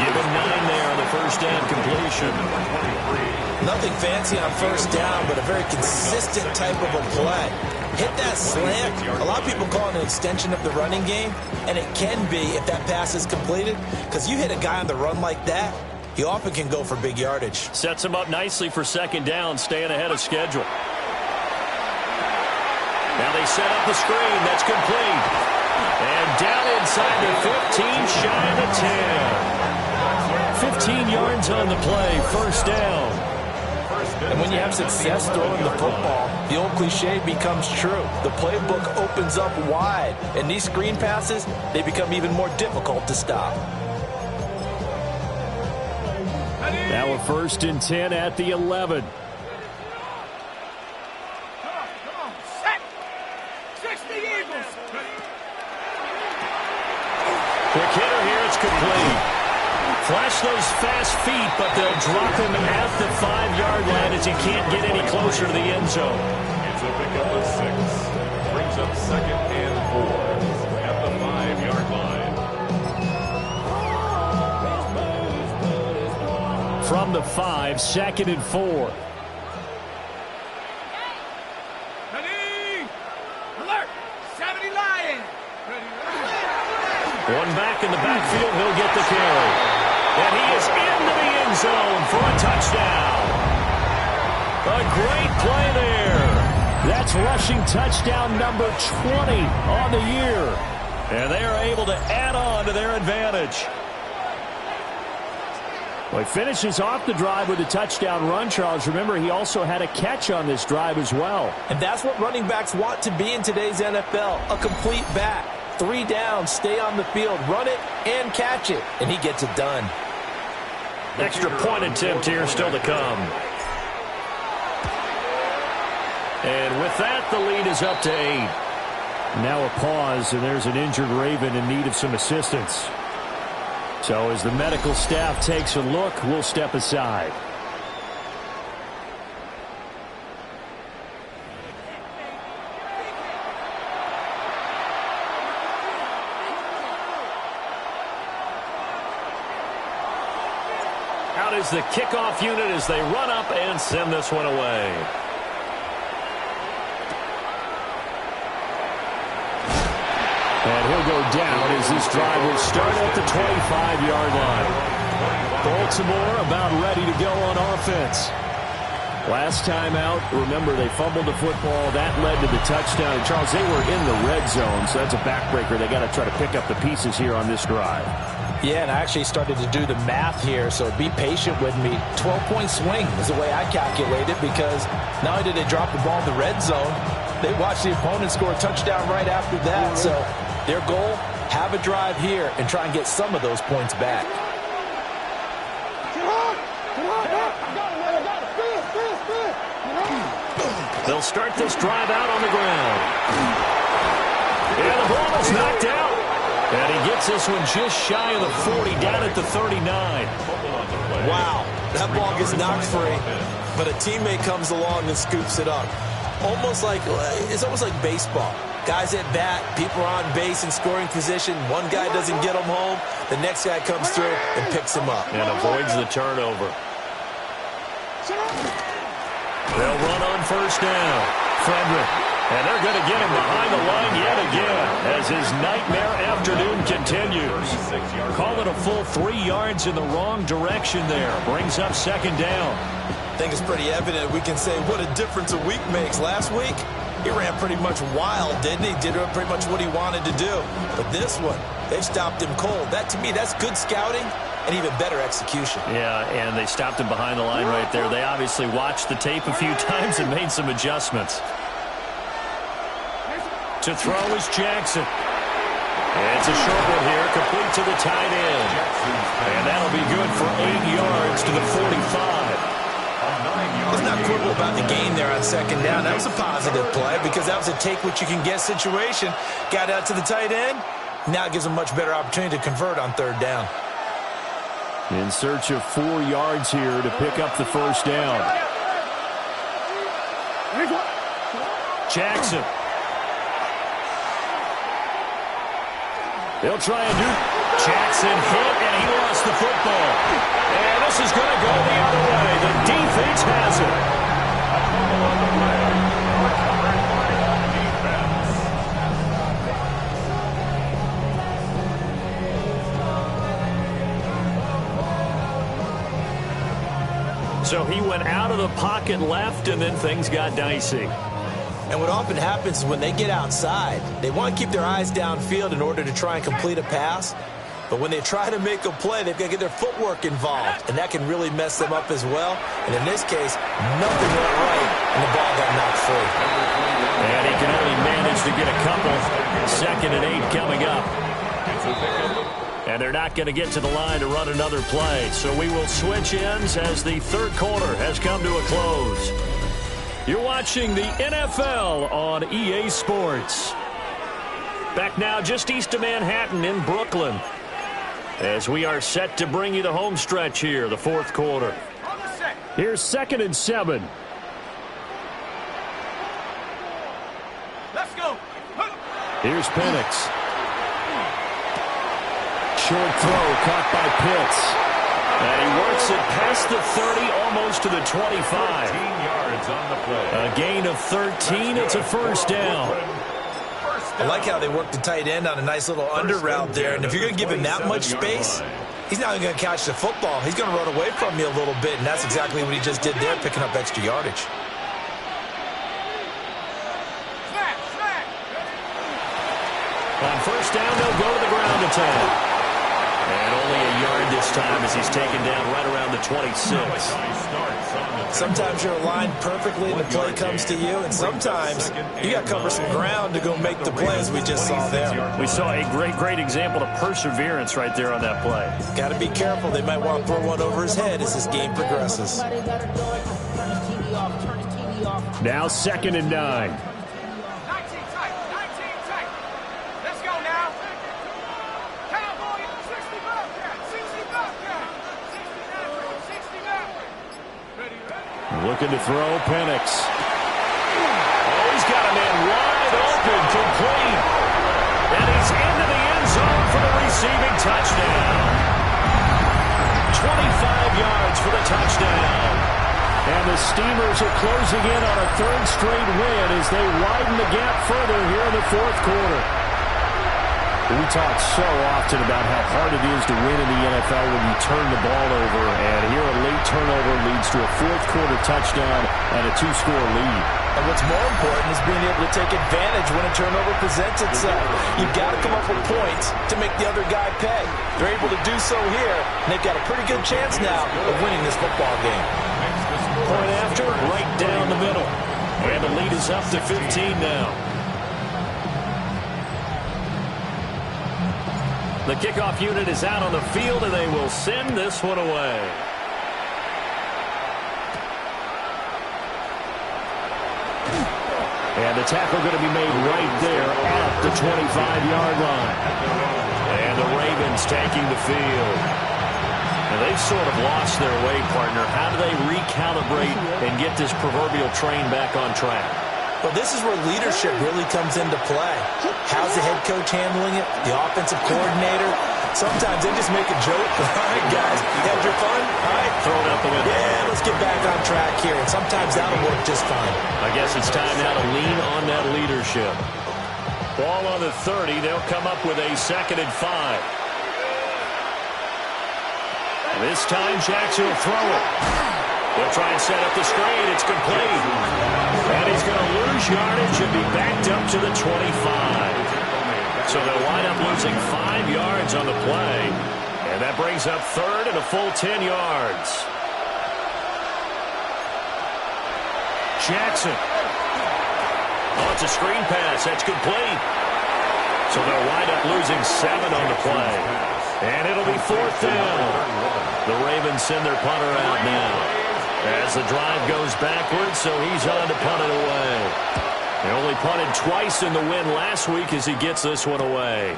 Give him 9 there on the 1st down completion. Nothing fancy on 1st down, but a very consistent type of a play. Hit that slant. A lot of people call it an extension of the running game, and it can be if that pass is completed, because you hit a guy on the run like that, he often can go for big yardage. Sets him up nicely for 2nd down, staying ahead of schedule. Now they set up the screen. That's complete. And down inside the 15, shy of the 10. 15 yards on the play, 1st down. And when you have success throwing the football, the old cliche becomes true. The playbook opens up wide, and these screen passes, they become even more difficult to stop. Now a 1st and 10 at the 11. Come on, set. 60 Eagles. Quick hitter here, it's complete. Flash those fast feet, but they'll drop him at the 5-yard line as he can't get any closer to the end zone. It's a pickup of 6. Brings up 2nd and 4 at the 5-yard line. From the 5, 2nd and 4. Ready. Alert. 70 Lions. One back in the backfield, he'll get the carry. And he is into the end zone for a touchdown. A great play there. That's rushing touchdown number 20 on the year. And they are able to add on to their advantage. Well, he finishes off the drive with a touchdown run, Charles. Remember, he also had a catch on this drive as well. And that's what running backs want to be in today's NFL, a complete back. 3 downs, stay on the field, run it, and catch it. And he gets it done. Extra point attempt here still to come. And with that, the lead is up to 8. Now a pause, and there's an injured Raven in need of some assistance. So as the medical staff takes a look, we'll step aside. Out is the kickoff unit as they run up and send this one away. And he'll go down as this drive will start at the 25-yard line. Baltimore about ready to go on offense. Last time out, remember, they fumbled the football. That led to the touchdown. And, Charles, they were in the red zone, so that's a backbreaker. They got to try to pick up the pieces here on this drive. Yeah, and I actually started to do the math here, so be patient with me. 12-point swing is the way I calculate it, because not only did they drop the ball in the red zone, they watched the opponent score a touchdown right after that. So their goal, have a drive here and try and get some of those points back. They'll start this drive out on the ground. And the ball is knocked out. And he gets this one just shy of the 40, down at the 39. Wow, that ball gets knocked free, but a teammate comes along and scoops it up. It's almost like baseball. Guys at bat, people are on base in scoring position. One guy doesn't get him home. The next guy comes through and picks him up. And avoids the turnover. They'll run on first down. Frederick. And they're going to get him behind the line yet again as his nightmare afternoon continues. Call it a full 3 yards in the wrong direction there. Brings up second down. I think it's pretty evident we can say what a difference a week makes. Last week, he ran pretty much wild, didn't he? Did pretty much what he wanted to do. But this one, they stopped him cold. That, to me, that's good scouting and even better execution. Yeah, and they stopped him behind the line right there. They obviously watched the tape a few times and made some adjustments. To throw is Jackson. It's a short one here, complete to the tight end. And that'll be good for 8 yards to the 45. Let's not quibble about the gain there on second down. That was a positive play because that was a take-what-you-can-get situation. Got out to the tight end. Now it gives them a much better opportunity to convert on third down. In search of 4 yards here to pick up the first down. Jackson. They'll try and do. Jackson hit, and he lost the football. And this is going to go the other way. The defense has it. So he went out of the pocket left, and then things got dicey. And what often happens is when they get outside, they want to keep their eyes downfield in order to try and complete a pass. But when they try to make a play, they've got to get their footwork involved, and that can really mess them up as well. And in this case, nothing went right, and the ball got knocked free. And he can only manage to get a couple. 2nd and 8 coming up. And they're not going to get to the line to run another play. So we will switch ends as the third quarter has come to a close. You're watching the NFL on EA Sports. Back now just east of Manhattan in Brooklyn, as we are set to bring you the home stretch here, the fourth quarter. Here's 2nd and 7. Let's go. Here's Penix. Short throw caught by Pitts. And he works it past the 30, almost to the 25. 13 yards on the play. A gain of 13. It's a first down. I like how they work the tight end on a nice little under route there. And if you're going to give him that much space, he's not going to catch the football. He's going to run away from you a little bit, and that's exactly what he just did there, picking up extra yardage. On first down, they'll go to the ground attack. And only a yard this time as he's taken down right around the 26. Sometimes you're aligned perfectly and the play comes to you, and sometimes you got to cover some ground to go make the play, as we just saw there. We saw a great example of perseverance right there on that play. Got to be careful. They might want to throw one over his head as this game progresses. Now 2nd and 9. Looking to throw, Penix. Oh, he's got a man wide open, complete. And he's into the end zone for the receiving touchdown. 25 yards for the touchdown. And the Steamers are closing in on a 3rd straight win as they widen the gap further here in the fourth quarter. We talk so often about how hard it is to win in the NFL when you turn the ball over, and here a late turnover leads to a fourth quarter touchdown and a 2-score lead. And what's more important is being able to take advantage when a turnover presents itself. You've got to come up with points to make the other guy pay. They're able to do so here, and they've got a pretty good chance now of winning this football game. Point after, right down the middle. And the lead is up to 15 now. The kickoff unit is out on the field, and they will send this one away. And the tackle going to be made right there at the 25-yard line. And the Ravens taking the field. And they've sort of lost their way, partner. How do they recalibrate and get this proverbial train back on track? Well, this is where leadership really comes into play. How's the head coach handling it? The offensive coordinator? Sometimes they just make a joke. All right, guys, you had your fun? All right. Throw it out the window. Yeah, let's get back on track. track here, and sometimes that'll work just fine. I guess it's time now to lean on that leadership. Ball on the 30. They'll come up with a 2nd and 5. This time, Jackson will throw it. They'll try and set up the screen. It's complete. And he's going to lose yardage and be backed up to the 25. So they'll wind up losing 5 yards on the play. And that brings up 3rd and a full 10 yards. Jackson. Oh, it's a screen pass. That's complete. So they'll wind up losing 7 on the play. And it'll be 4th down. The Ravens send their punter out now. As the drive goes backwards, so he's on to punt it away. They only punted twice in the win last week as he gets this one away.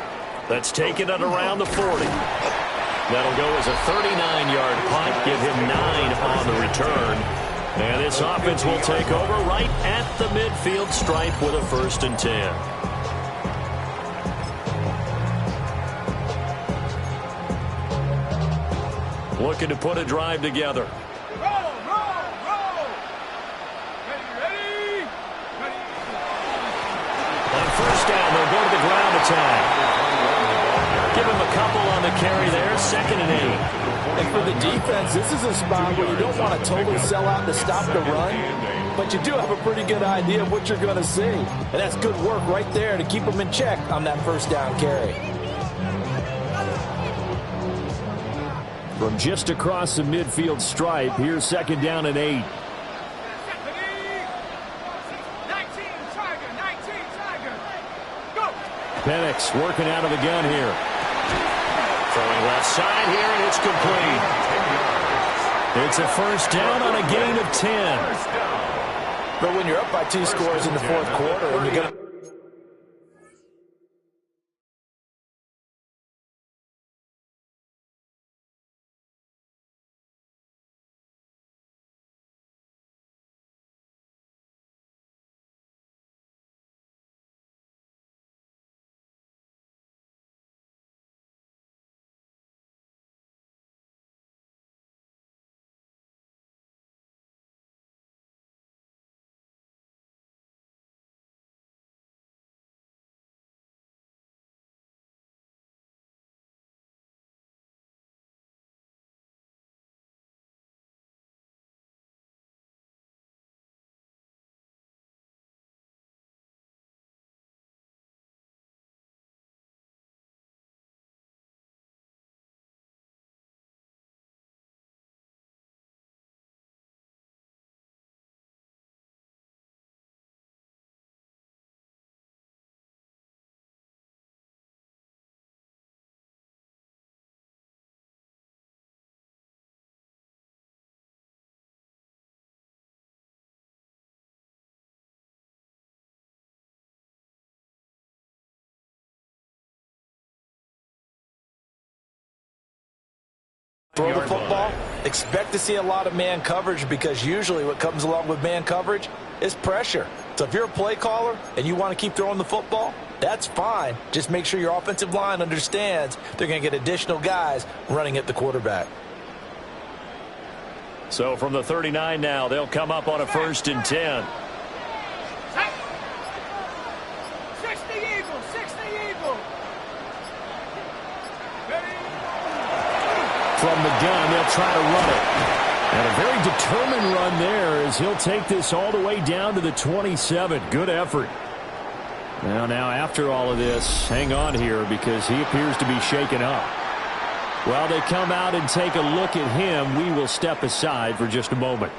Let's take it at around the 40. That'll go as a 39-yard punt, give him 9 on the return. And this offense will take over right at the midfield stripe with a 1st and 10. Looking to put a drive together. Roll, roll, roll. Ready. On 1st down, they'll go to the ground attack. Give him a couple on the carry there, 2nd and 8. And for the defense, this is a spot where you don't want to totally sell out to stop the run, but you do have a pretty good idea of what you're going to see. And that's good work right there to keep them in check on that 1st down carry. From just across the midfield stripe, here's 2nd down and 8. 19, Tiger. Go. Penix working out of the gun here. Throwing left side here, and it's complete. It's a 1st down on a gain of 10. But when you're up by 2 scores in the 4th quarter, and you're going to throw the football, expect to see a lot of man coverage, because usually what comes along with man coverage is pressure. So if you're a play caller and you want to keep throwing the football, that's fine. Just make sure your offensive line understands they're going to get additional guys running at the quarterback. So from the 39 now, they'll come up on a 1st and 10. 60 Eagles, 60 Eagles. From the gun, they'll try to run it. And a very determined run there as he'll take this all the way down to the 27. Good effort. Now after all of this, hang on here because he appears to be shaken up. While they come out and take a look at him, we will step aside for just a moment.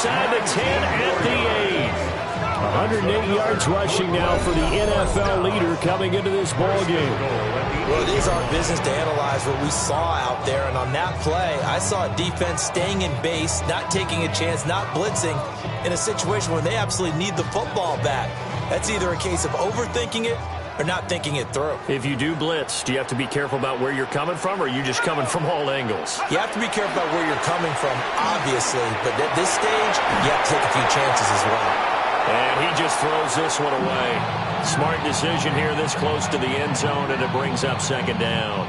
inside the 10 at the 8. 108 yards rushing now for the NFL leader coming into this ball game. Well, it is our business to analyze what we saw out there, and on that play, I saw a defense staying in base, not taking a chance, not blitzing, in a situation where they absolutely need the football back. That's either a case of overthinking it or not thinking it through. If you do blitz, do you have to be careful about where you're coming from, or are you just coming from all angles? You have to be careful about where you're coming from, obviously, but at this stage, you have to take a few chances as well. And he just throws this one away. Smart decision here this close to the end zone, and it brings up second down.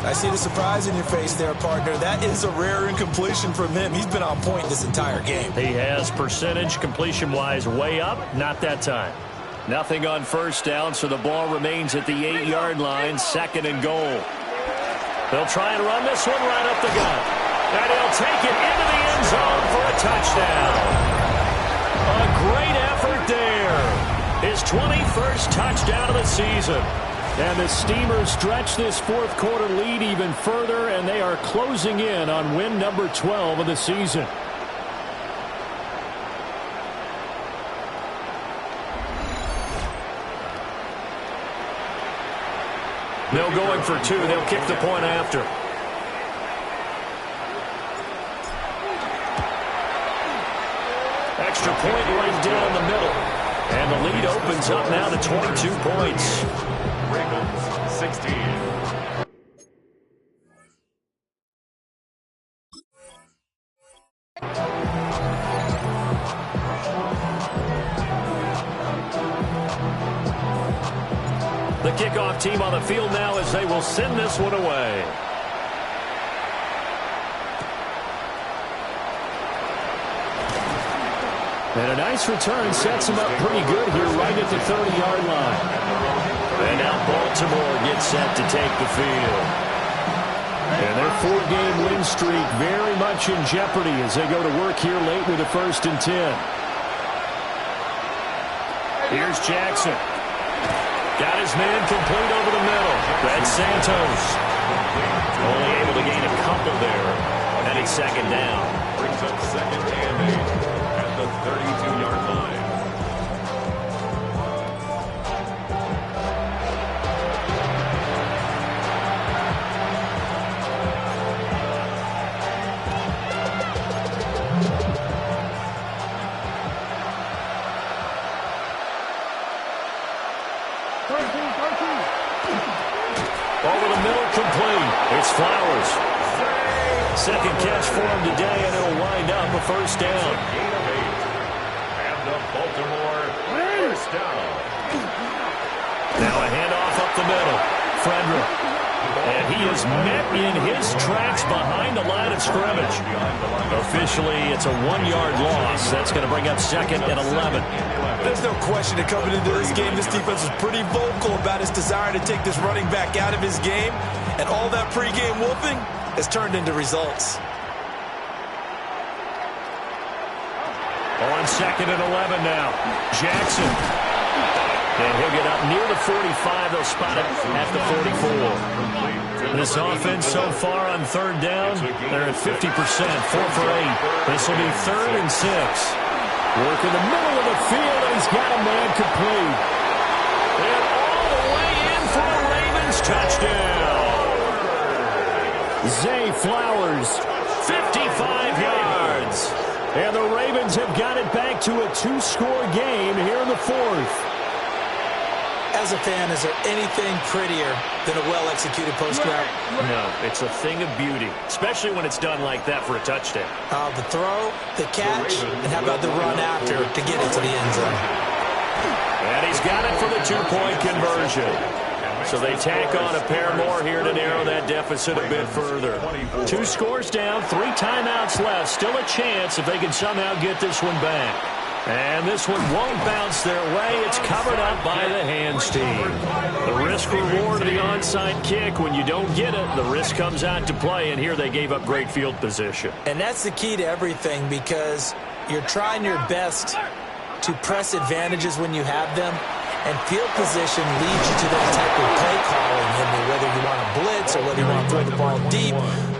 I see the surprise in your face there, partner. That is a rare incompletion from him. He's been on point this entire game. He has percentage completion-wise way up, not that time. Nothing on first down, so the ball remains at the 8-yard line, second and goal. They'll try and run this one right up the gut. And he'll take it into the end zone for a touchdown. A great effort there. His 21st touchdown of the season. And the Steamers stretch this fourth quarter lead even further, and they are closing in on win number 12 of the season. No going for two. They'll kick the point after. Extra point right down the middle. And the lead opens up now to 22 points. Ravens 16. The kickoff team on the field now as they will send this one away. And a nice return sets him up pretty good here right at the 30-yard line. And now Baltimore gets set to take the field. And their 4-game win streak very much in jeopardy as they go to work here late with a 1st and 10. Here's Jackson. Got his man complete over the middle. That's Santos. Only able to gain a couple there. And it's second down. Brings up second and 8 at the 32-yard line. Over the middle, complete. It's Flowers. Second catch for him today, and it'll wind up a 1st down. Gain of 8. And the Baltimore first down. Now a handoff up the middle. Frederick. And he is met in his tracks behind the line of scrimmage. Officially, it's a 1-yard loss. That's going to bring up second and 11. There's no question that coming into this game, this defense is pretty vocal about its desire to take this running back out of his game. And all that pregame wolfing has turned into results. On second and 11 now. Jackson. And he'll get up near the 45. They'll spot it at the 44. This offense so far on 3rd down, they're at 50%, 4 for 8. This will be 3rd and 6. Work in the middle of the field, and he's got a man complete. And all the way in for the Ravens touchdown. Zay Flowers, 55 yards. And the Ravens have got it back to a 2-score game here in the 4th. As a fan, is there anything prettier than a well-executed post-route? No, it's a thing of beauty, especially when it's done like that for a touchdown. The throw, the catch, and how about the run after to get it to the end zone? And he's got it for the 2-point conversion. So they tack on a pair more here to narrow that deficit a bit further. 2 scores down, 3 timeouts left. Still a chance if they can somehow get this one back. And this one won't bounce their way. It's covered up by the hands team. The risk-reward of the onside kick, when you don't get it, the risk comes out to play, and here they gave up great field position. And that's the key to everything, because you're trying your best to press advantages when you have them, and field position leads you to that type of play calling, whether you want to blitz or whether you want to throw the ball deep.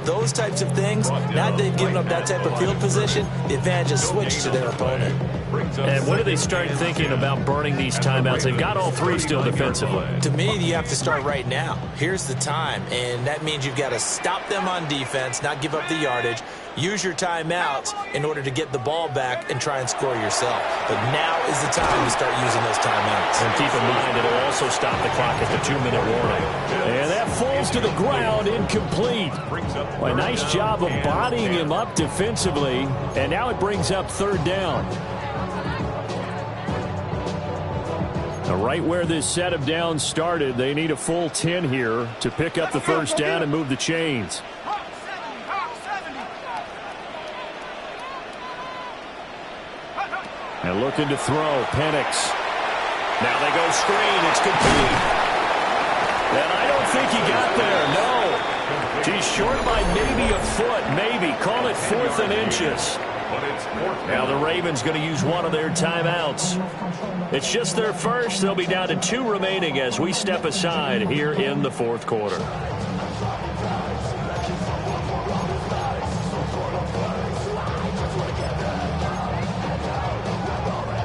those types of things, now that they've given up that type of field position, the advantage has switched to their opponent. And when do they start thinking about burning these timeouts? They've got all three still defensively. To me, you have to start right now. Here's the time, and that means you've got to stop them on defense, not give up the yardage, use your timeouts in order to get the ball back and try and score yourself. But now is the time to start using those timeouts. And keep in mind, it'll also stop the clock at the 2-minute warning. And that falls to the ground, incomplete. Well, a nice job of bodying him up defensively, and now it brings up third down. Now, right where this set of downs started, they need a full 10 here to pick up the first down and move the chains. And looking to throw, Penix. Now they go screen. It's complete. And I don't think he got there. No. He's short by maybe a foot. Maybe. Call it 4th and inches. Now the Ravens going to use one of their timeouts. It's just their first. They'll be down to 2 remaining as we step aside here in the fourth quarter.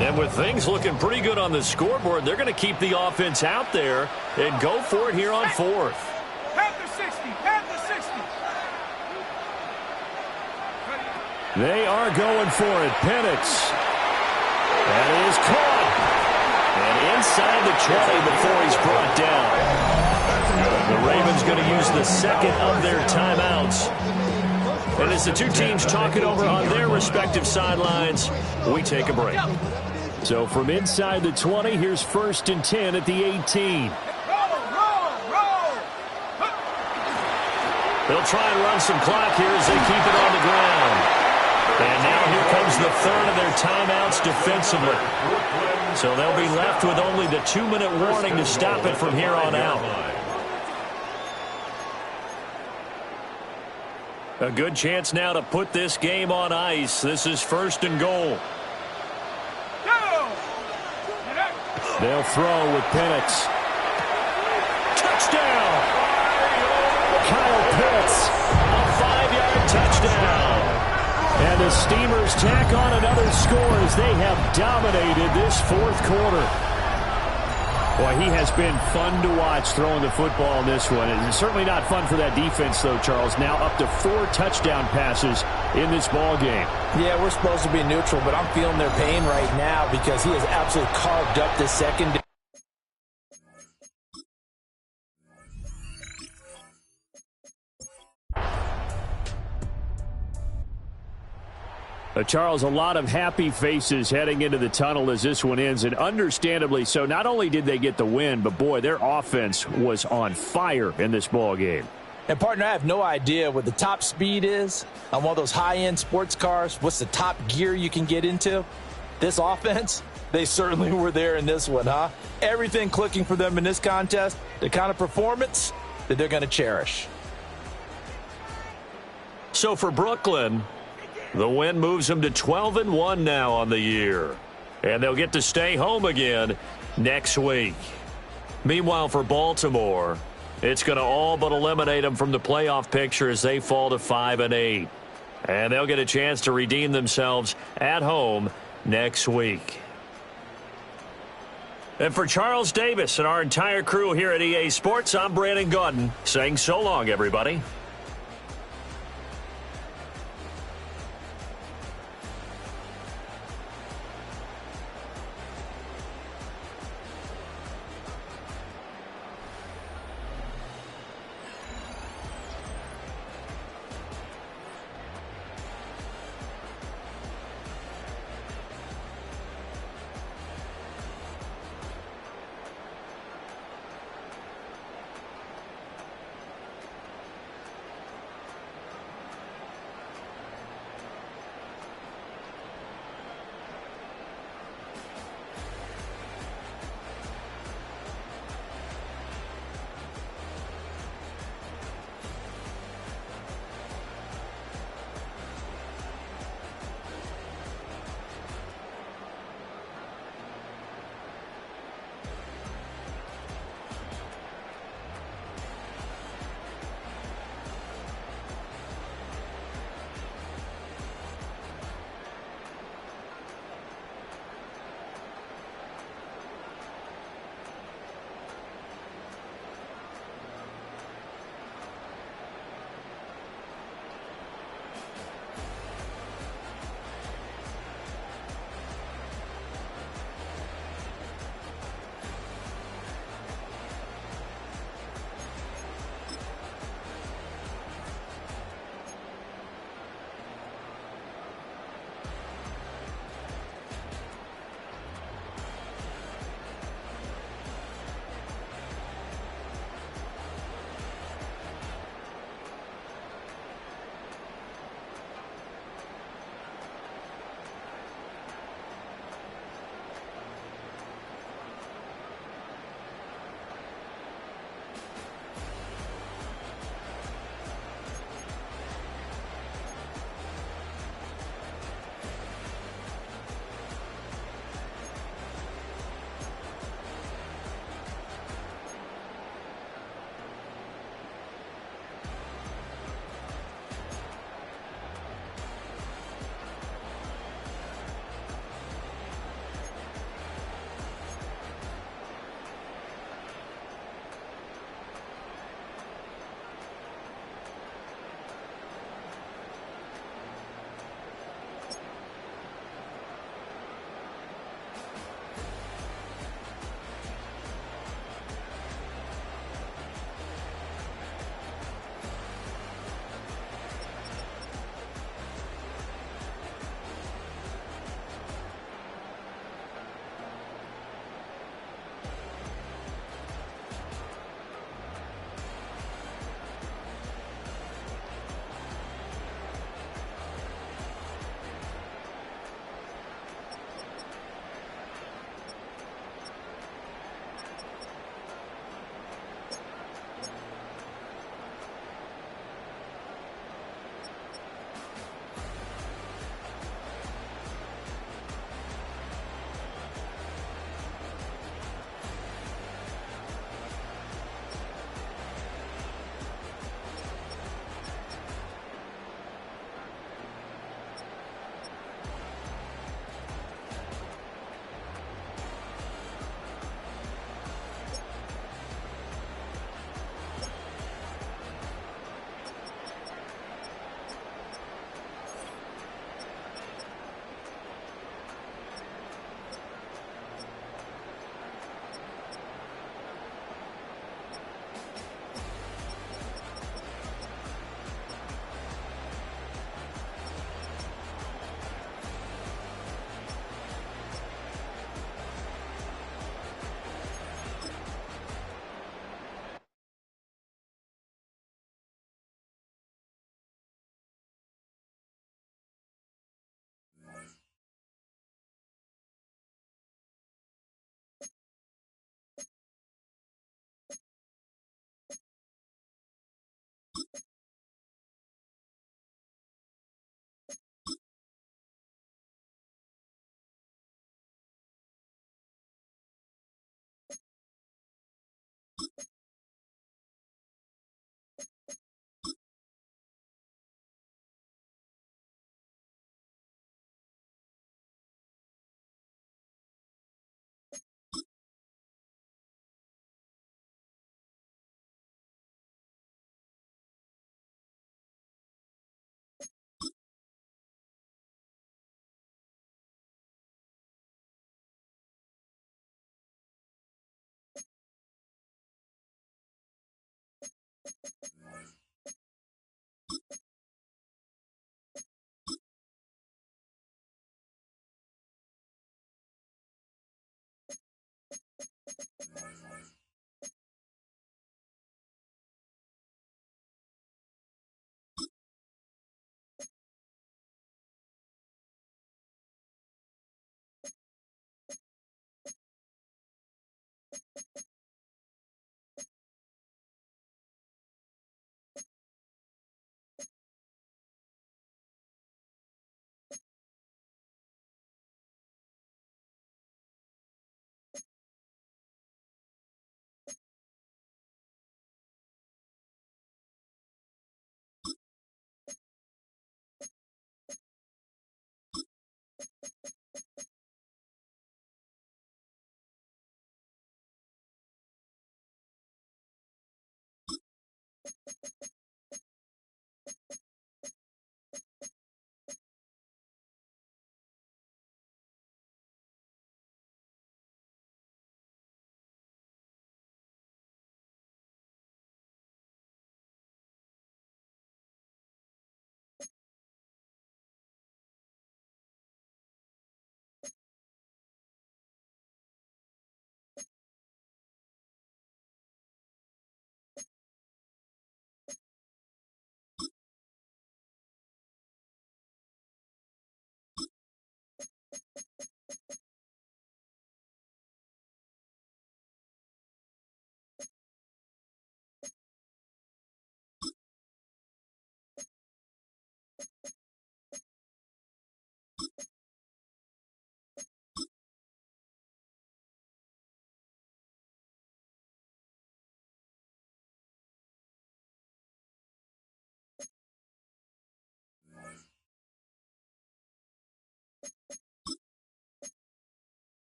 And with things looking pretty good on the scoreboard, they're going to keep the offense out there and go for it here on 4th. Panther 60, Panther 60. They are going for it. Penix. That is caught. And inside the 20 before he's brought down. The Ravens going to use the second of their timeouts. And as the two teams talk it over on their respective sidelines, we take a break. So from inside the 20, here's 1st and 10 at the 18. They'll try and run some clock here as they keep it on the ground. And now here comes the third of their timeouts defensively. So they'll be left with only the 2-minute warning to stop it from here on out. A good chance now to put this game on ice. This is 1st and goal. They'll throw with Penix. Touchdown! Kyle Pitts, a 5-yard touchdown. And the Steamers tack on another score as they have dominated this fourth quarter. Boy, he has been fun to watch throwing the football in this one. It's certainly not fun for that defense, though, Charles. Now up to 4 touchdown passes in this ball game. Yeah, we're supposed to be neutral, but I'm feeling their pain right now because he has absolutely carved up this second. Charles, a lot of happy faces heading into the tunnel as this one ends, and understandably so. Not only did they get the win, but, boy, their offense was on fire in this ball game. And, partner, I have no idea what the top speed is on one of those high-end sports cars. What's the top gear you can get into? This offense, they certainly were there in this one, huh? Everything clicking for them in this contest, the kind of performance that they're going to cherish. So for Brooklyn, the win moves them to 12-1 now on the year. And they'll get to stay home again next week. Meanwhile, for Baltimore, it's going to all but eliminate them from the playoff picture as they fall to 5-8. And they'll get a chance to redeem themselves at home next week. And for Charles Davis and our entire crew here at EA Sports, I'm Brandon Gaudin saying so long, everybody.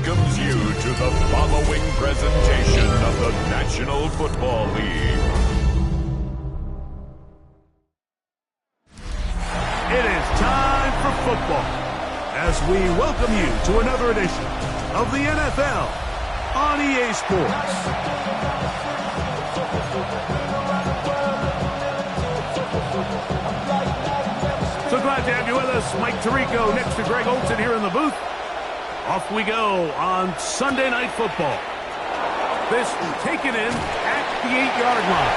welcomes you to the following presentation of the National Football League. It is time for football as we welcome you to another edition of the NFL on EA Sports. So glad to have you with us. Mike Tirico next to Greg Olson here in the booth. Off we go on Sunday Night Football. This taken in at the 8-yard line.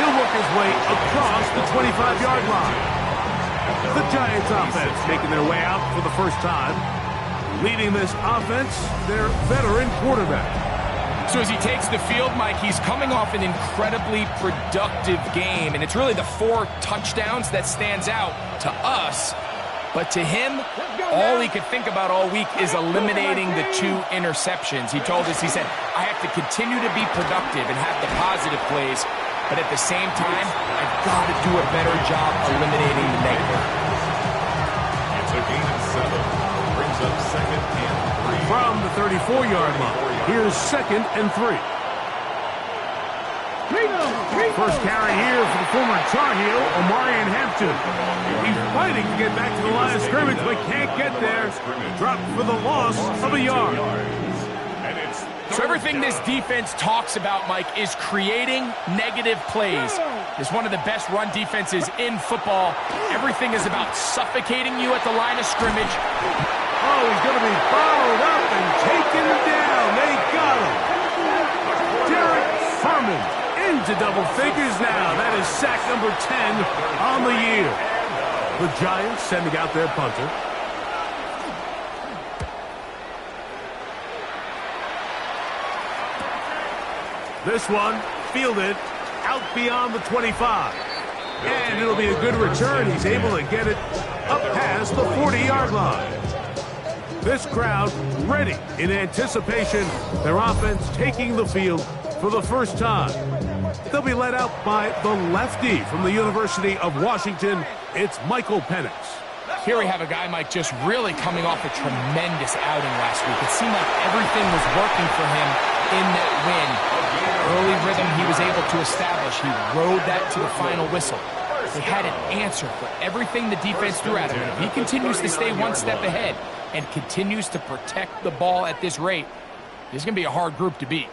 He'll work his way across the 25-yard line. The Giants offense making their way out for the first time. Leading this offense, their veteran quarterback. So as he takes the field, Mike, he's coming off an incredibly productive game, and it's really the 4 touchdowns that stands out to us. But to him, all he could think about all week is eliminating the 2 interceptions. He told us, he said, I have to continue to be productive and have the positive plays, but at the same time, I've got to do a better job eliminating the negative. It's a gain of 7. Brings up 2nd and 3. From the 34-yard line, here's 2nd and 3. First carry here for the former Tar Heel, Omarion Hampton. He's fighting to get back to the line of scrimmage, but can't get there. Dropped for the loss of a yard. So everything this defense talks about, Mike, is creating negative plays. It's one of the best run defenses in football. Everything is about suffocating you at the line of scrimmage. Oh, he's going to be followed up and taken down. They got him. Derek Furman into double figures now. That is sack number 10 on the year. The Giants sending out their punter. This one fielded out beyond the 25. And it'll be a good return. He's able to get it up past the 40-yard line. This crowd ready in anticipation. Their offense taking the field for the first time. They'll be led out by the lefty from the University of Washington. It's Michael Penix. Here we have a guy, Mike, just really coming off a tremendous outing last week. It seemed like everything was working for him in that win. Early rhythm he was able to establish. He rode that to the final whistle. They had an answer for everything the defense threw at him. And if he continues to stay one step ahead and continues to protect the ball at this rate, this is going to be a hard group to beat.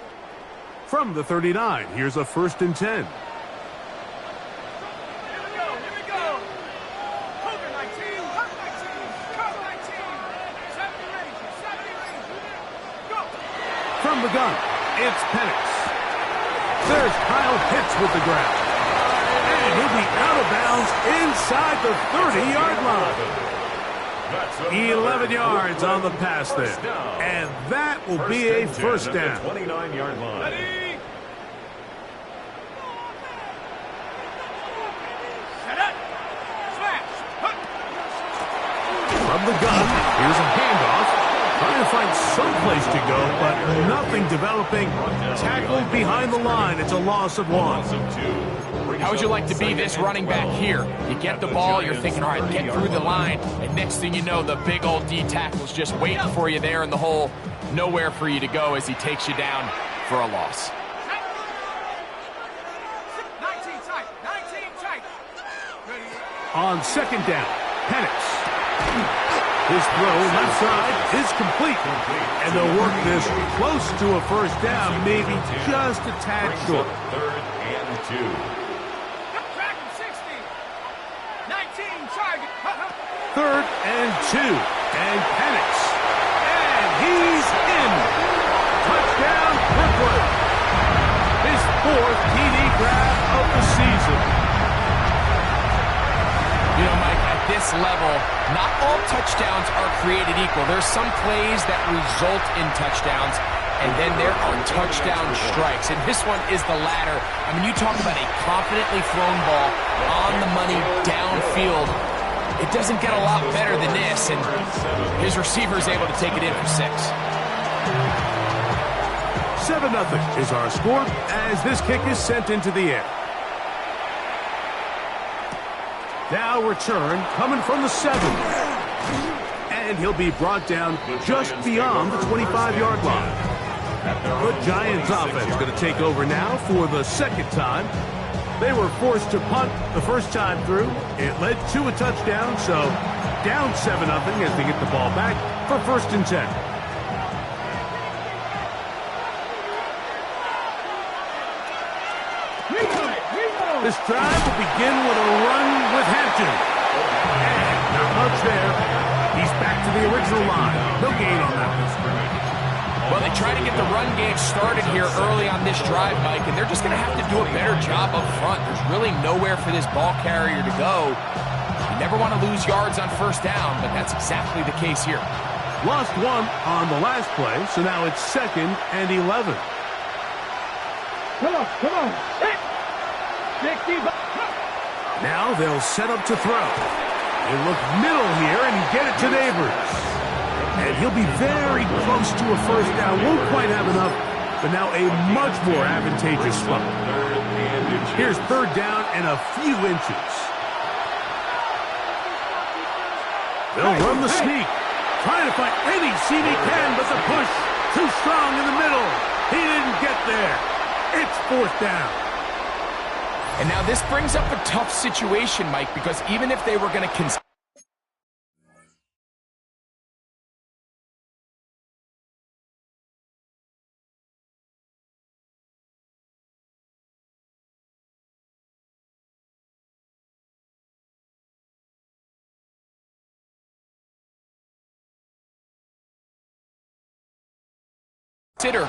From the 39, here's a 1st and 10. From the gun, it's Penix. There's Kyle Pitts with the grab. And he'll be out of bounds inside the 30-yard line. 11 yards on the pass there. And that will be a first down. 29-yard line. From the gun, here's a handoff. Trying to find some place to go, but nothing developing. Tackled behind the line. It's a loss of 1. How would you like to be this running back here? You get the ball, you're thinking, all right, get through the line, and next thing you know, the big old D tackle's just waiting for you there in the hole. Nowhere for you to go as he takes you down for a loss. 19 tight. On 2nd down, Penix. His throw left side is complete. And they'll work this close to a first down, maybe just a tad short. 3rd and 2. Track him 60. 19 target. 3rd and 2. And Penix. And he's in. Touchdown, Brooklyn. His 4th TD grab of the season. You know, Mike, at this level, not all touchdowns are created equal. There's some plays that result in touchdowns, and then there are touchdown strikes. And this one is the latter. I mean, you talk about a confidently thrown ball on the money downfield. It doesn't get a lot better than this, and his receiver is able to take it in for 6. 7-0 is our score as this kick is sent into the air. Now return coming from the 7. And he'll be brought down just beyond the 25-yard line. The Giants offense going to take over now for the 2nd time. They were forced to punt the first time through. It led to a touchdown, so down 7-0 as they get the ball back for 1st and 10. This drive will begin with a run with Hampton. And not much there. He's back to the original line. No gain on that one. Well, they try to get the run game started here early on this drive, Mike, and they're just going to have to do a better job up front. There's really nowhere for this ball carrier to go. You never want to lose yards on first down, but that's exactly the case here. Lost one on the last play, so now it's 2nd and 11. Come on. Hit. 65. Now they'll set up to throw. They look middle here and get it to Neighbors. And he'll be very close to a first down. Won't quite have enough, but now a much more advantageous spot. Here's 3rd down and a few inches. They'll run the sneak. Trying to find any seam he can, but the push too strong in the middle. He didn't get there. It's 4th down. And now this brings up a tough situation, Mike, because even if they were going to consider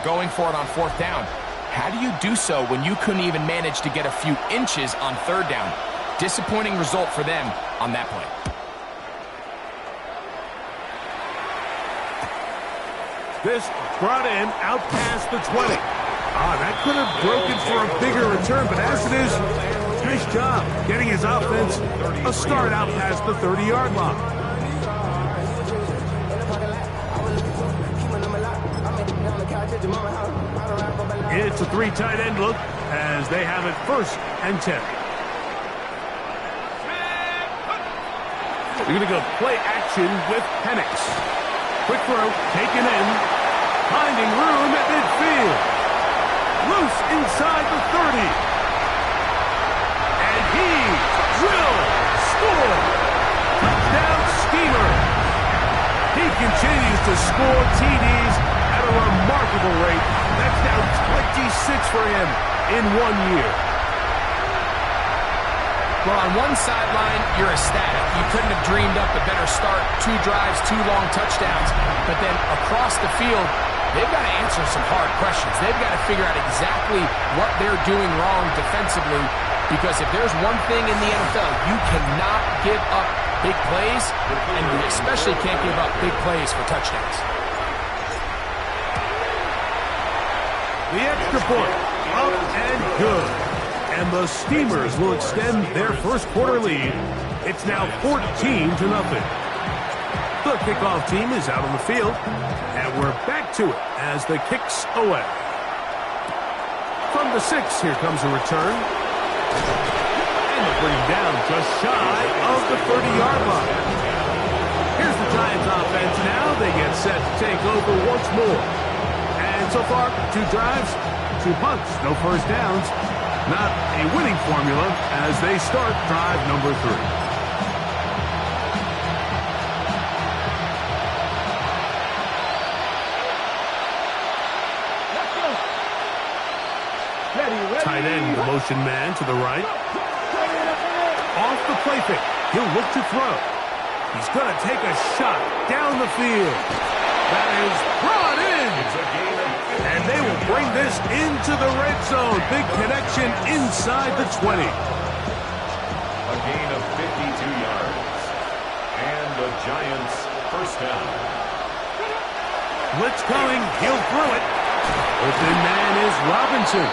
going for it on 4th down. How do you do so when you couldn't even manage to get a few inches on 3rd down? Disappointing result for them on that play. This brought in out past the 20. That could have broken for a bigger return, but as it is, nice job getting his offense a start out past the 30-yard line. It's a 3 tight end look as they have it 1st and 10. They're going to go play action with Penix. Quick throw, taken in, finding room at midfield. Loose inside the 30. And he will score. Touchdown Steamer. He continues to score TDs at a remarkable rate. That's now 26 for him in 1 year. Well, on one sideline, you're ecstatic. You couldn't have dreamed up a better start. 2 drives, 2 long touchdowns. But then across the field, they've got to answer some hard questions. They've got to figure out exactly what they're doing wrong defensively. Because if there's one thing in the NFL, you cannot give up big plays, and you especially can't give up big plays for touchdowns. The extra point, up and good. And the Steamers will extend their first quarter lead. It's now 14-0. The kickoff team is out on the field, and we're back to it as the kick's away. From the 6, here comes a return. And they bring him down just shy of the 30-yard line. Here's the Giants offense now. They get set to take over once more. And so far, 2 drives, 2 punts, no first downs. Not a winning formula as they start drive number 3. Tight end, the motion man to the right. Off the play fake. He'll look to throw. He's going to take a shot down the field. That is brought in. And they will bring this into the red zone. Big connection inside the 20. A gain of 52 yards. And the Giants first down. Blitz coming. He'll throw it. Open man is Robinson.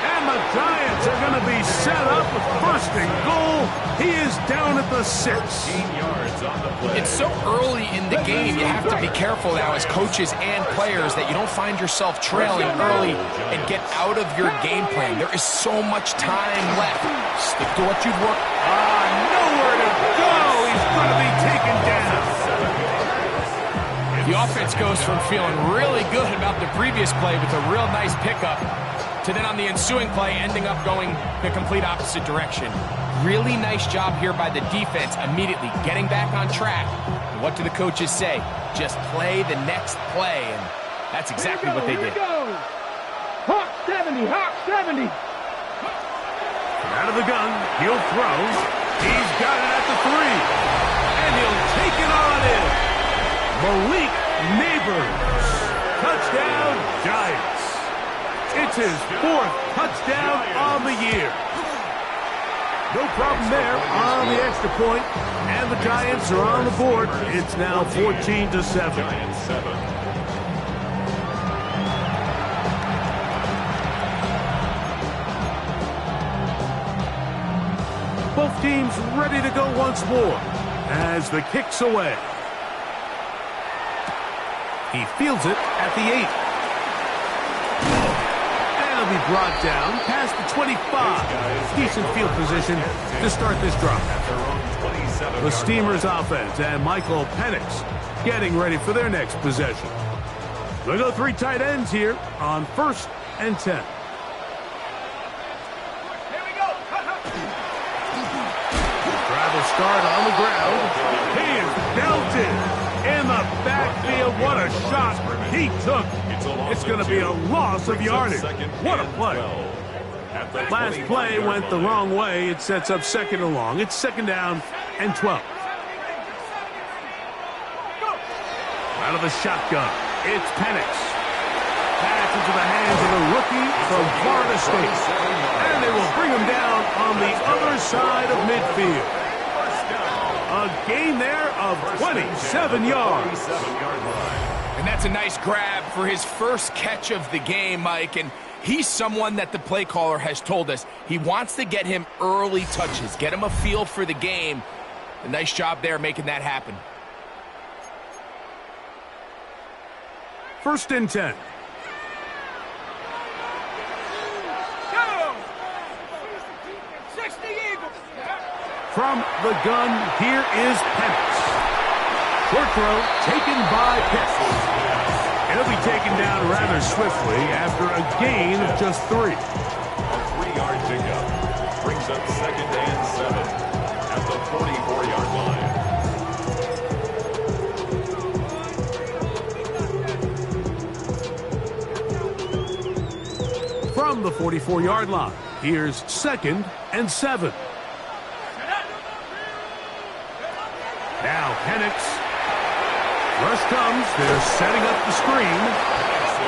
And the Giants are going to be set up with 1st and goal. He is down at the 6. 15 yards on the play. It's so early in the game, you have to be careful now as coaches and players that you don't find yourself trailing early and get out of your game plan. There is so much time left. Stick to what you've worked. Nowhere to go. He's going to be taken down. The offense goes from feeling really good about the previous play with a real nice pickup to then on the ensuing play ending up going the complete opposite direction. Really nice job here by the defense immediately getting back on track. And what do the coaches say? Just play the next play, and that's exactly what they did. Hawk 70, Hawk 70. Out of the gun, he'll throw. He's got it at the 3. And he'll take it on in. Malik Neighbors. Touchdown, Giants. It's his 4th touchdown on the year. No problem there on the extra point, and the Giants are on the board. It's now 14-7. Giants 7. Both teams ready to go once more as the kick's away. He fields it at the 8. And he'll be brought down past the 25. Decent field position to start this drive. The Steamers offense and Michael Penix getting ready for their next possession. We'll go 3 tight ends here on 1st and 10. Start on the ground. He is belted in the backfield. What a shot he took. It's going to be a loss of yardage. What a play. Last play went the wrong way. It sets up 2nd and long. It's 2nd down and 12. Out of the shotgun, it's Penix. Pass into the hands of the rookie from Florida State. And they will bring him down on the other side of midfield. A gain there of 27 yards. And that's a nice grab for his first catch of the game, Mike. And he's someone that the play caller has told us he wants to get him early touches, get him a feel for the game. A nice job there making that happen. 1st and 10. From the gun, here is Penix. Short throw taken by Pitts. He'll be taken down rather swiftly after a gain of just 3. A 3-yard pickup brings up 2nd and 7 at the 44-yard line. From the 44-yard line, here's 2nd and 7. Now Penix. Rush comes. They're setting up the screen.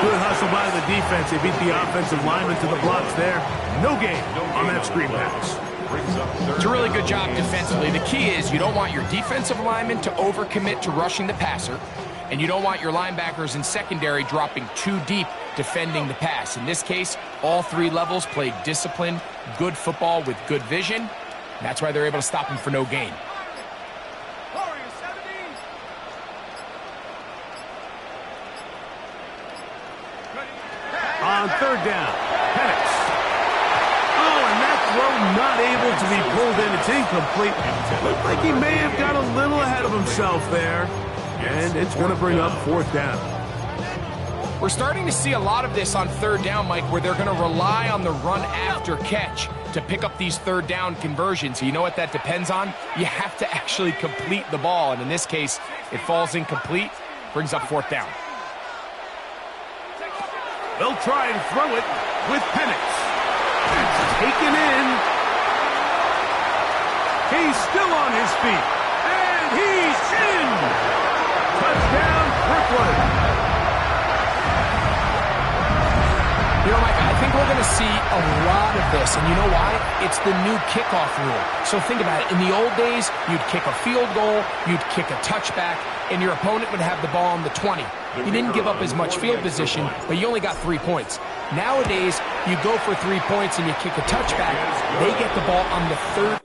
Good hustle by the defense. They beat the offensive lineman to the blocks there. No gain on that screen pass. It's a really good job defensively. The key is you don't want your defensive lineman to overcommit to rushing the passer, and you don't want your linebackers in secondary dropping too deep defending the pass. In this case, all 3 levels played disciplined, good football with good vision. That's why they're able to stop him for no gain. On 3rd down, Penix. Oh, and that throw not able to be pulled in. It's incomplete. Looked like he may have got a little ahead of himself there. And it's going to bring up 4th down. We're starting to see a lot of this on 3rd down, Mike, where they're going to rely on the run after catch to pick up these 3rd down conversions. You know what that depends on? You have to actually complete the ball. And in this case, it falls incomplete, brings up 4th down. They'll try and throw it with Penix. It's taken in. He's still on his feet. And he's in. Touchdown, Brooklyn. You know, Mike, I think we're going to see a lot of this. And you know why? It's the new kickoff rule. So think about it. In the old days, you'd kick a field goal, you'd kick a touchback, and your opponent would have the ball on the 20. You didn't give up as much field position, but you only got 3 points. Nowadays, you go for 3 points and you kick a touchback. They get the ball on the 3rd.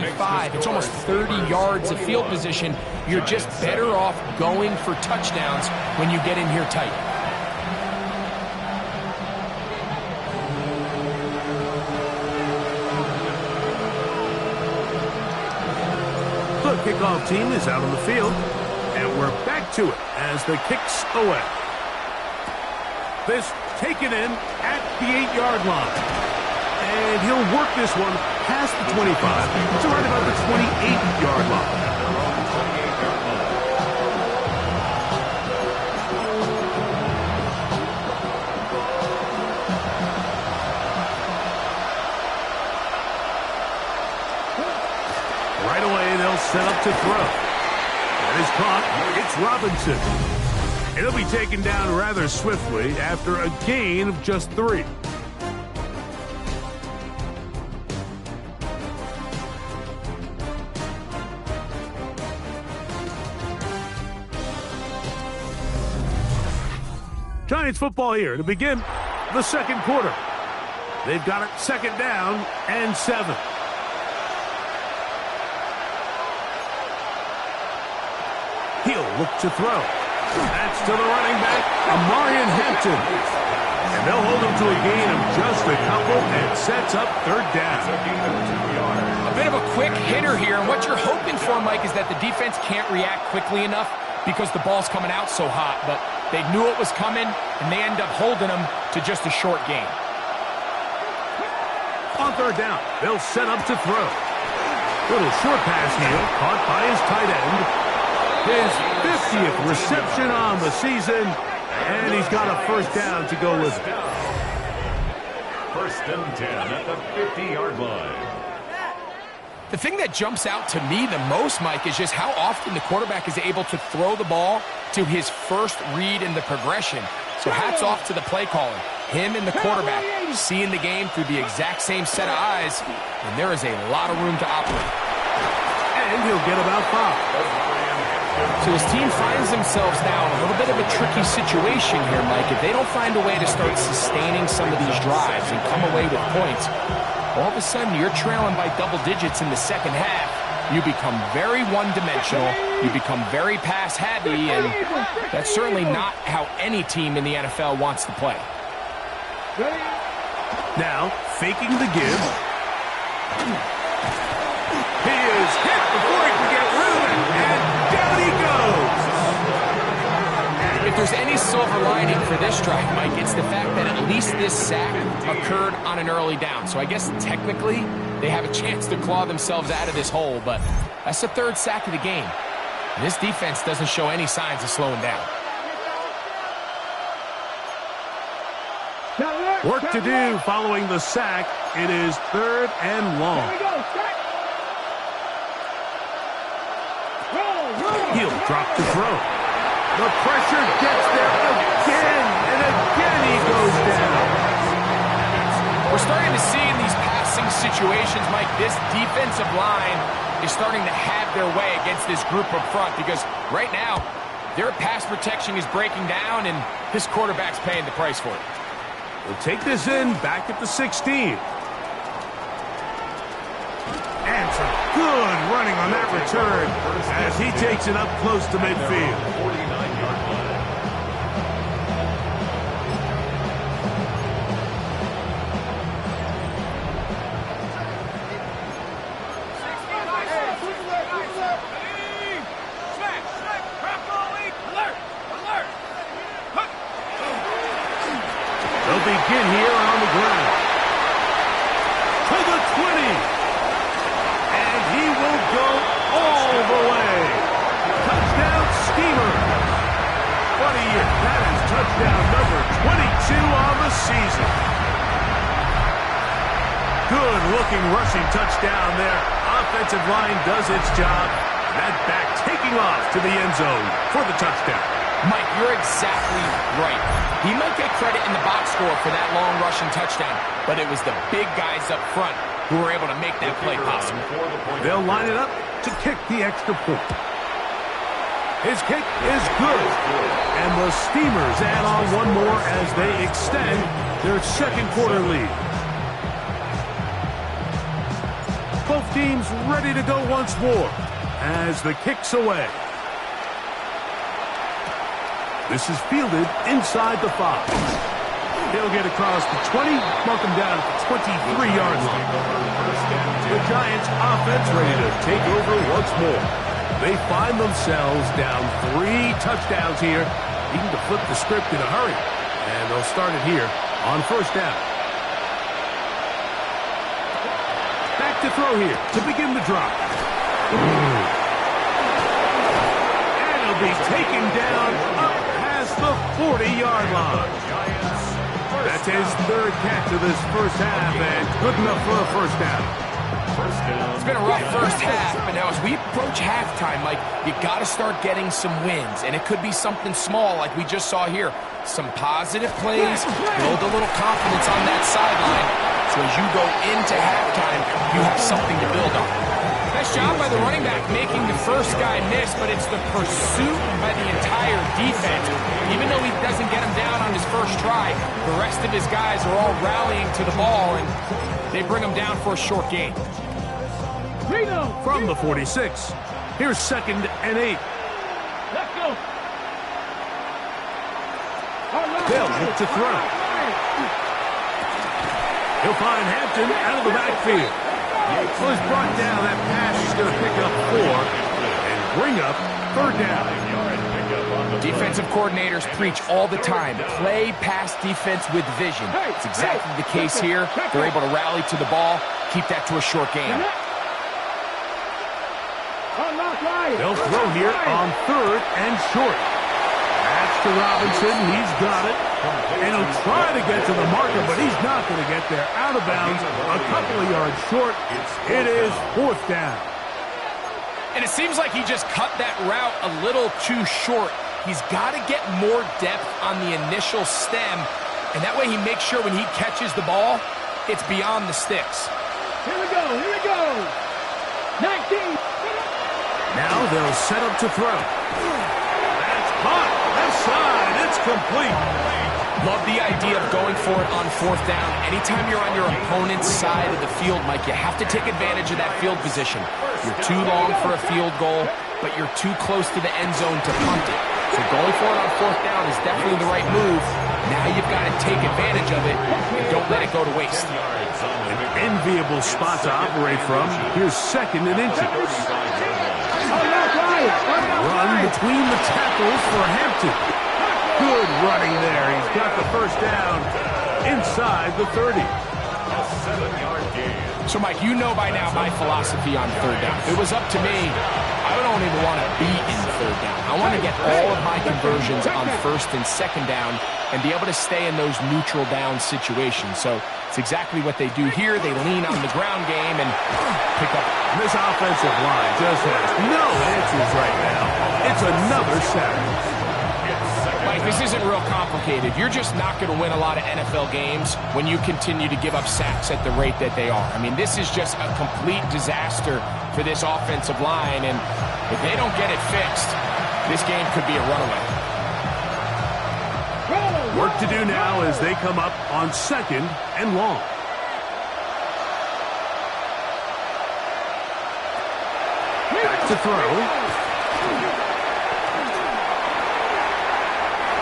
55. It's almost 30 yards of field position. You're just better off going for touchdowns when you get in here tight. The kickoff team is out on the field, and we're back to it as the kick's away. This taken in at the 8-yard line. And he'll work this one past the 25 to right about the 28-yard line. Right away, they'll set up to throw. That is caught. It's Robinson. It'll be taken down rather swiftly after a gain of just 3. Giants football here to begin the second quarter. They've got it second down and 7. He'll look to throw. That's to the running back, Amarian Hampton. And they'll hold him to a gain of just a couple and sets up third down. A bit of a quick hitter here, and what you're hoping for, Mike, is that the defense can't react quickly enough because the ball's coming out so hot. But they knew it was coming, and they end up holding them to just a short gain. On third down, they'll set up to throw. Little short pass here, caught by his tight end. His 50th reception on the season, and he's got a first down to go with it. First and 10 at the 50-yard line. The thing that jumps out to me the most, Mike, is just how often the quarterback is able to throw the ball to his first read in the progression. So hats off to the play caller. Him and the quarterback seeing the game through the exact same set of eyes, and there is a lot of room to operate. And he'll get about 5. So his team finds themselves now in a little bit of a tricky situation here, Mike. If they don't find a way to start sustaining some of these drives and come away with points, all of a sudden you're trailing by double digits in the second half. You become very one-dimensional. You become very pass-heavy, and that's certainly not how any team in the NFL wants to play. Now, faking the give. He is hit before he can get rid of it, and down he goes. If there's any silver lining for this drive, Mike, it's the fact that at least this sack occurred on an early down. So I guess technically they have a chance to claw themselves out of this hole, but that's the third sack of the game. This defense doesn't show any signs of slowing down. Work to do following the sack. It is third and long. He'll drop to throw. The pressure gets there again, and again he goes down. We're starting to see in these passing situations, Mike, this defensive line is starting to have their way against this group up front because right now their pass protection is breaking down, and this quarterback's paying the price for it. We'll take this in back at the 16. And some good running on that return as he takes it up close to midfield. 49-yard line. They'll begin here on the ground. To the 20. And he will go all the way. Touchdown, Steamer. What a year. That is touchdown number 22 on the season. Good-looking rushing touchdown there. Offensive line does its job. That back taking off to the end zone for the touchdown. Mike, you're exactly right. He might get credit in the box score for that long rushing touchdown, but it was the big guys up front who were able to make that play possible. They'll line it up to kick the extra point. His kick is good. And the Steamers add on one more as they extend their second quarter lead. Both team's ready to go once more as the kick's away. This is fielded inside the 5. He'll get across the 20, mark him down at the 23-yard line. The Giants' offense ready to take over once more. They find themselves down 3 touchdowns here, needing to flip the script in a hurry. And they'll start it here on first down. Back to throw here to begin the drive. And he'll be taken down up past the 40-yard line. That's his 3rd catch of this first half, and good enough for a first down. It's been a rough first half, but now as we approach halftime, Mike, you got to start getting some wins, and it could be something small like we just saw here. Some positive plays, build a little confidence on that sideline, so as you go into halftime, you have something to build on. Nice job by the running back making the first guy miss, but it's the pursuit by the entire defense. Even though he doesn't get him down on his first try, the rest of his guys are all rallying to the ball, and they bring him down for a short gain. From the 46, here's 2nd and 8. Let's go. They'll look to throw. He'll find Hampton out of the backfield. Well, he's brought down. That pass is going to pick up 4 and bring up 3rd down. Defensive coordinators preach all the time, play pass defense with vision. It's exactly the case here. They're able to rally to the ball, keep that to a short gain. They'll throw here on 3rd and short. That's to Robinson. He's got it. And he'll try to get to the marker, but he's not going to get there. Out of bounds, a couple of yards short. It is 4th down. And it seems like he just cut that route a little too short. He's got to get more depth on the initial stem, and that way he makes sure when he catches the ball, it's beyond the sticks. Here we go. 19. Now they'll set up to throw. That's caught. Left side. It's complete. Love the idea of going for it on 4th down. Anytime you're on your opponent's side of the field, Mike, you have to take advantage of that field position. You're too long for a field goal, but you're too close to the end zone to punt it. So going for it on 4th down is definitely the right move. Now you've got to take advantage of it and don't let it go to waste. An enviable spot to operate from. Here's 2nd and inches. Run between the tackles for Hampton. Good running there. He's got the first down inside the 30. So, Mike, you know by now my philosophy on 3rd down. If it was up to me, I don't even want to be in 3rd down. I want to get all of my conversions on 1st and 2nd down and be able to stay in those neutral down situations. So it's exactly what they do here. They lean on the ground game and pick up. This offensive line just has no answers right now. It's another sack. Mike, this isn't real complicated. You're just not going to win a lot of NFL games when you continue to give up sacks at the rate that they are. I mean, this is just a complete disaster for this offensive line, and if they don't get it fixed, this game could be a runaway. Work to do now as they come up on 2nd and long. Back to throw.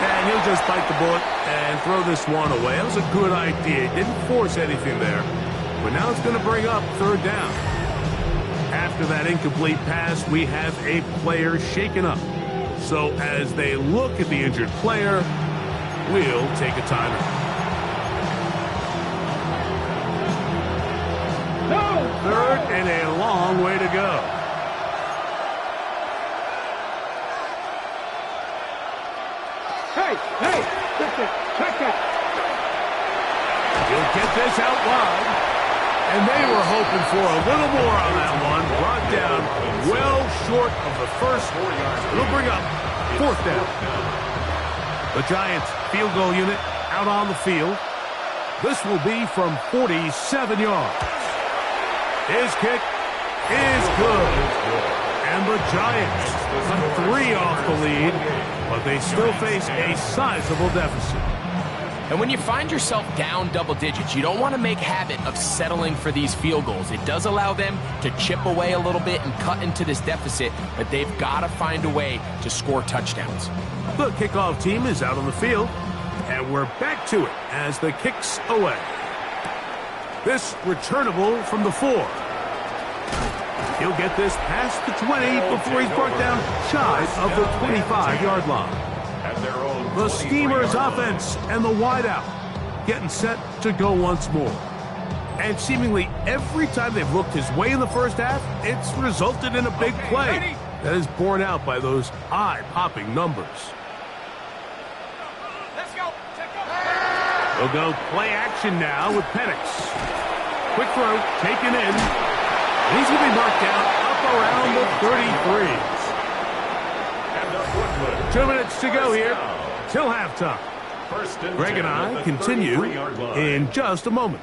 And he'll just bite the bullet and throw this one away. That was a good idea. Didn't force anything there. But now it's going to bring up 3rd down. After that incomplete pass, we have a player shaken up. So as they look at the injured player, we'll take a timer. No! 3rd and a long way to go. Hey! Check it! He'll get this out wide. And they were hoping for a little more on that one. Brought down well short of the first. It'll bring up 4th down. The Giants field goal unit out on the field. This will be from 47 yards. His kick is good. And the Giants are 3 off the lead, but they still face a sizable deficit. And when you find yourself down double digits, you don't want to make habit of settling for these field goals. It does allow them to chip away a little bit and cut into this deficit, but they've got to find a way to score touchdowns. The kickoff team is out on the field, and we're back to it as the kick's away. This returnable from the 4. He'll get this past the 20 before he's brought down shy of the 25-yard line. The Steamers offense and the wideout getting set to go once more. And seemingly every time they've looked his way in the first half, it's resulted in a big play that is borne out by those eye-popping numbers. They'll go play action now with Penix. Quick throw, taken in. And he's going to be marked down up around the 33. 2 minutes to go here till halftime. Greg and I continue in just a moment.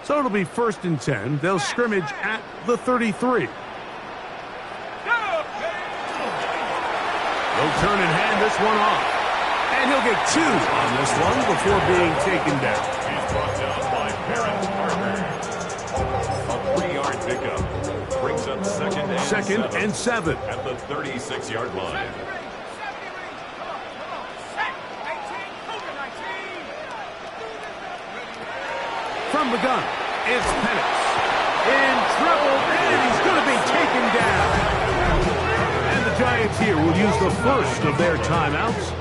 So it'll be 1st and 10. They'll scrimmage at the 33. They'll turn and hand this one off. And he'll get 2 on this one before being taken down. He's brought down by Parent Parker. A 3-yard pickup. Brings up second and 7. At the 36-yard line. From the gun, it's Penix. In trouble, and he's going to be taken down. And the Giants here will use the first of their timeouts.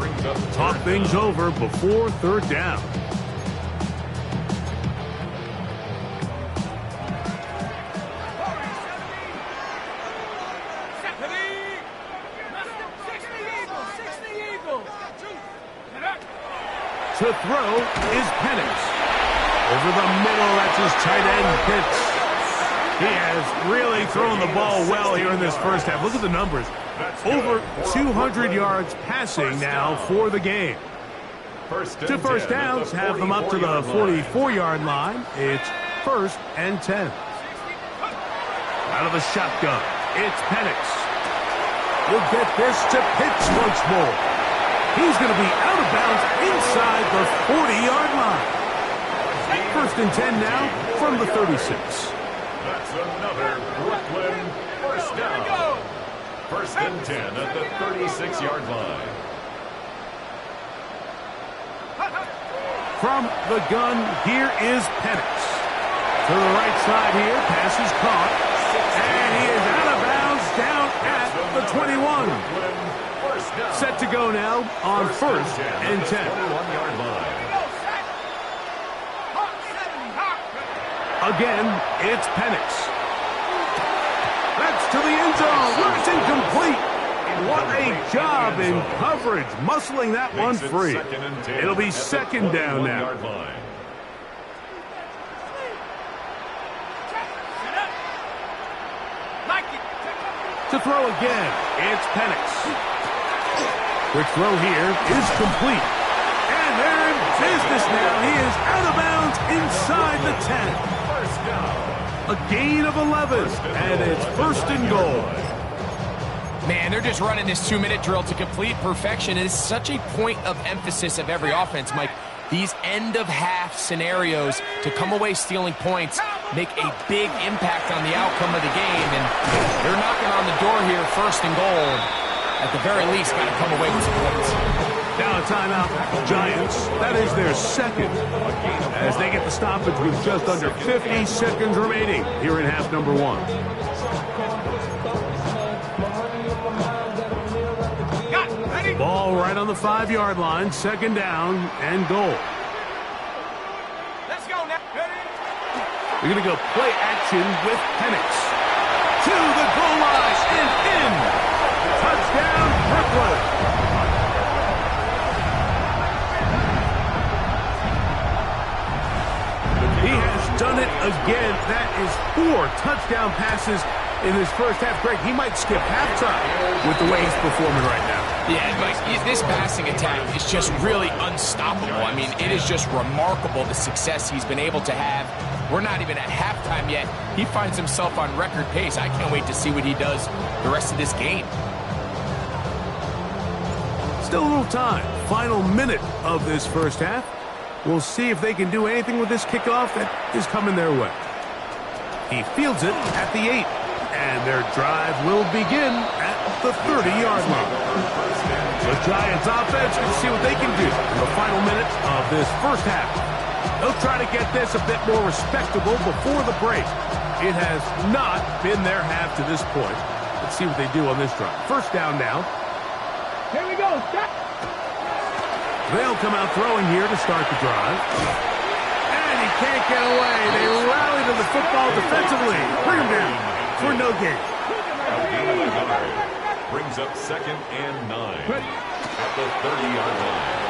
Talk things over before 3rd down. To throw is Penix. Over the middle, that's his tight end, Pitts. He has really thrown the ball well here in this first half. Look at the numbers. Over 200 yards passing now for the game. To first downs, have them up to the 44-yard line. It's 1st and 10. Out of the shotgun, it's Penix. We'll get this to Pitts once more. He's going to be out of bounds inside the 40-yard line. 1st and 10 now from the 36. That's another Brooklyn first down. 1st and 10 at the 36-yard line. From the gun, here is Penix. To the right side here, pass is caught. And he is out of bounds down at the 21. Set to go now on 1st and 10. Again, it's Penix. That's to the end zone. It's incomplete. What a job in coverage, muscling that one free. It'll be 2nd down now. To throw again, it's Penix. Quick throw here is complete. And they're in business now. He is out of bounds inside the 10. A gain of 11, and it's 1st and goal. Man, they're just running this 2-minute drill to complete perfection. It is such a point of emphasis of every offense, Mike. These end-of-half scenarios to come away stealing points make a big impact on the outcome of the game, and they're knocking on the door here, 1st and goal. At the very least, got to come away with some points. Now a timeout, Giants. That is their 2nd, as they get the stoppage with just under 50 seconds remaining here in half number 1. Ball right on the 5-yard line, 2nd down and goal. Let's go now. We're going to go play action with Penix. To the goal line and in. Touchdown, Brooklyn. He has done it again. That is 4 touchdown passes in this first half. Greg, he might skip halftime with the way he's performing right now. Yeah, Mike, this passing attack is just really unstoppable. I mean, it is just remarkable the success he's been able to have We're not even at halftime yet. He finds himself on record pace. I can't wait to see what he does the rest of this game. Still a little time. Final minute of this first half. We'll see if they can do anything with this kickoff that is coming their way. He fields it at the 8. And their drive will begin at the 30-yard line. The Giants offense, let's see what they can do in the final minute of this first half. They'll try to get this a bit more respectable before the break. It has not been their half to this point. Let's see what they do on this drive. First down now. Here we go. Stop. They'll come out throwing here to start the drive. And he can't get away. They rally to the football defensively. Bring him down for no gain. A gain of a yard. Brings up 2nd and 9 at the 30-yard line.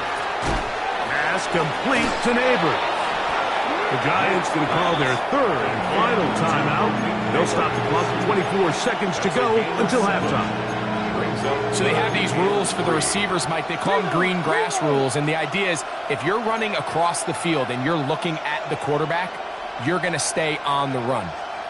Pass complete to Neighbors. The Giants going to call their third and final timeout. They'll stop the clock with 24 seconds to go until halftime. So they have these rules for the receivers, Mike. They call them green grass rules. And the idea is if you're running across the field and you're looking at the quarterback, you're going to stay on the run.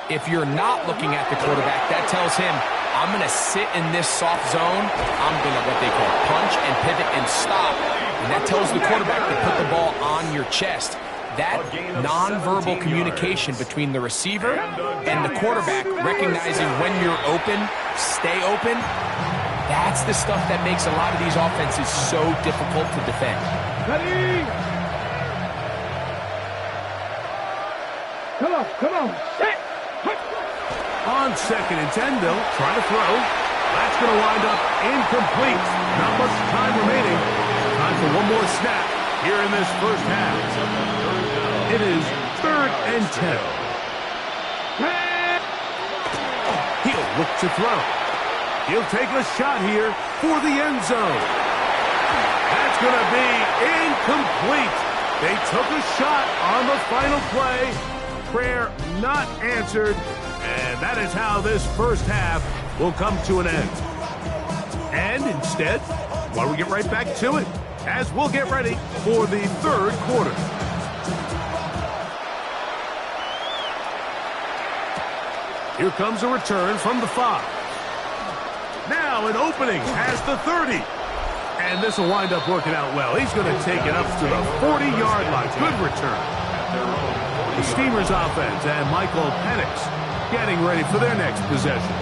If you're not looking at the quarterback, that tells him, I'm going to sit in this soft zone. I'm going to what they call punch and pivot and stop. And that tells the quarterback to put the ball on your chest. That nonverbal communication between the receiver and the quarterback, recognizing when you're open, stay open, that's the stuff that makes a lot of these offenses so difficult to defend. Ready? Come on. Set. On 2nd and 10, they'll try to throw. That's going to wind up incomplete. Not much time remaining. Time for one more snap here in this first half. It is 3rd and 10. He'll look to throw. He'll take a shot here for the end zone. That's going to be incomplete. They took a shot on the final play. Prayer not answered. And that is how this first half will come to an end. And instead, why don't we get right back to it as we'll get ready for the third quarter. Here comes a return from the 5. Now an opening past the 30. And this will wind up working out well. He's going to take it up to the 40-yard line. Good return. The Steamers offense and Michael Penix getting ready for their next possession.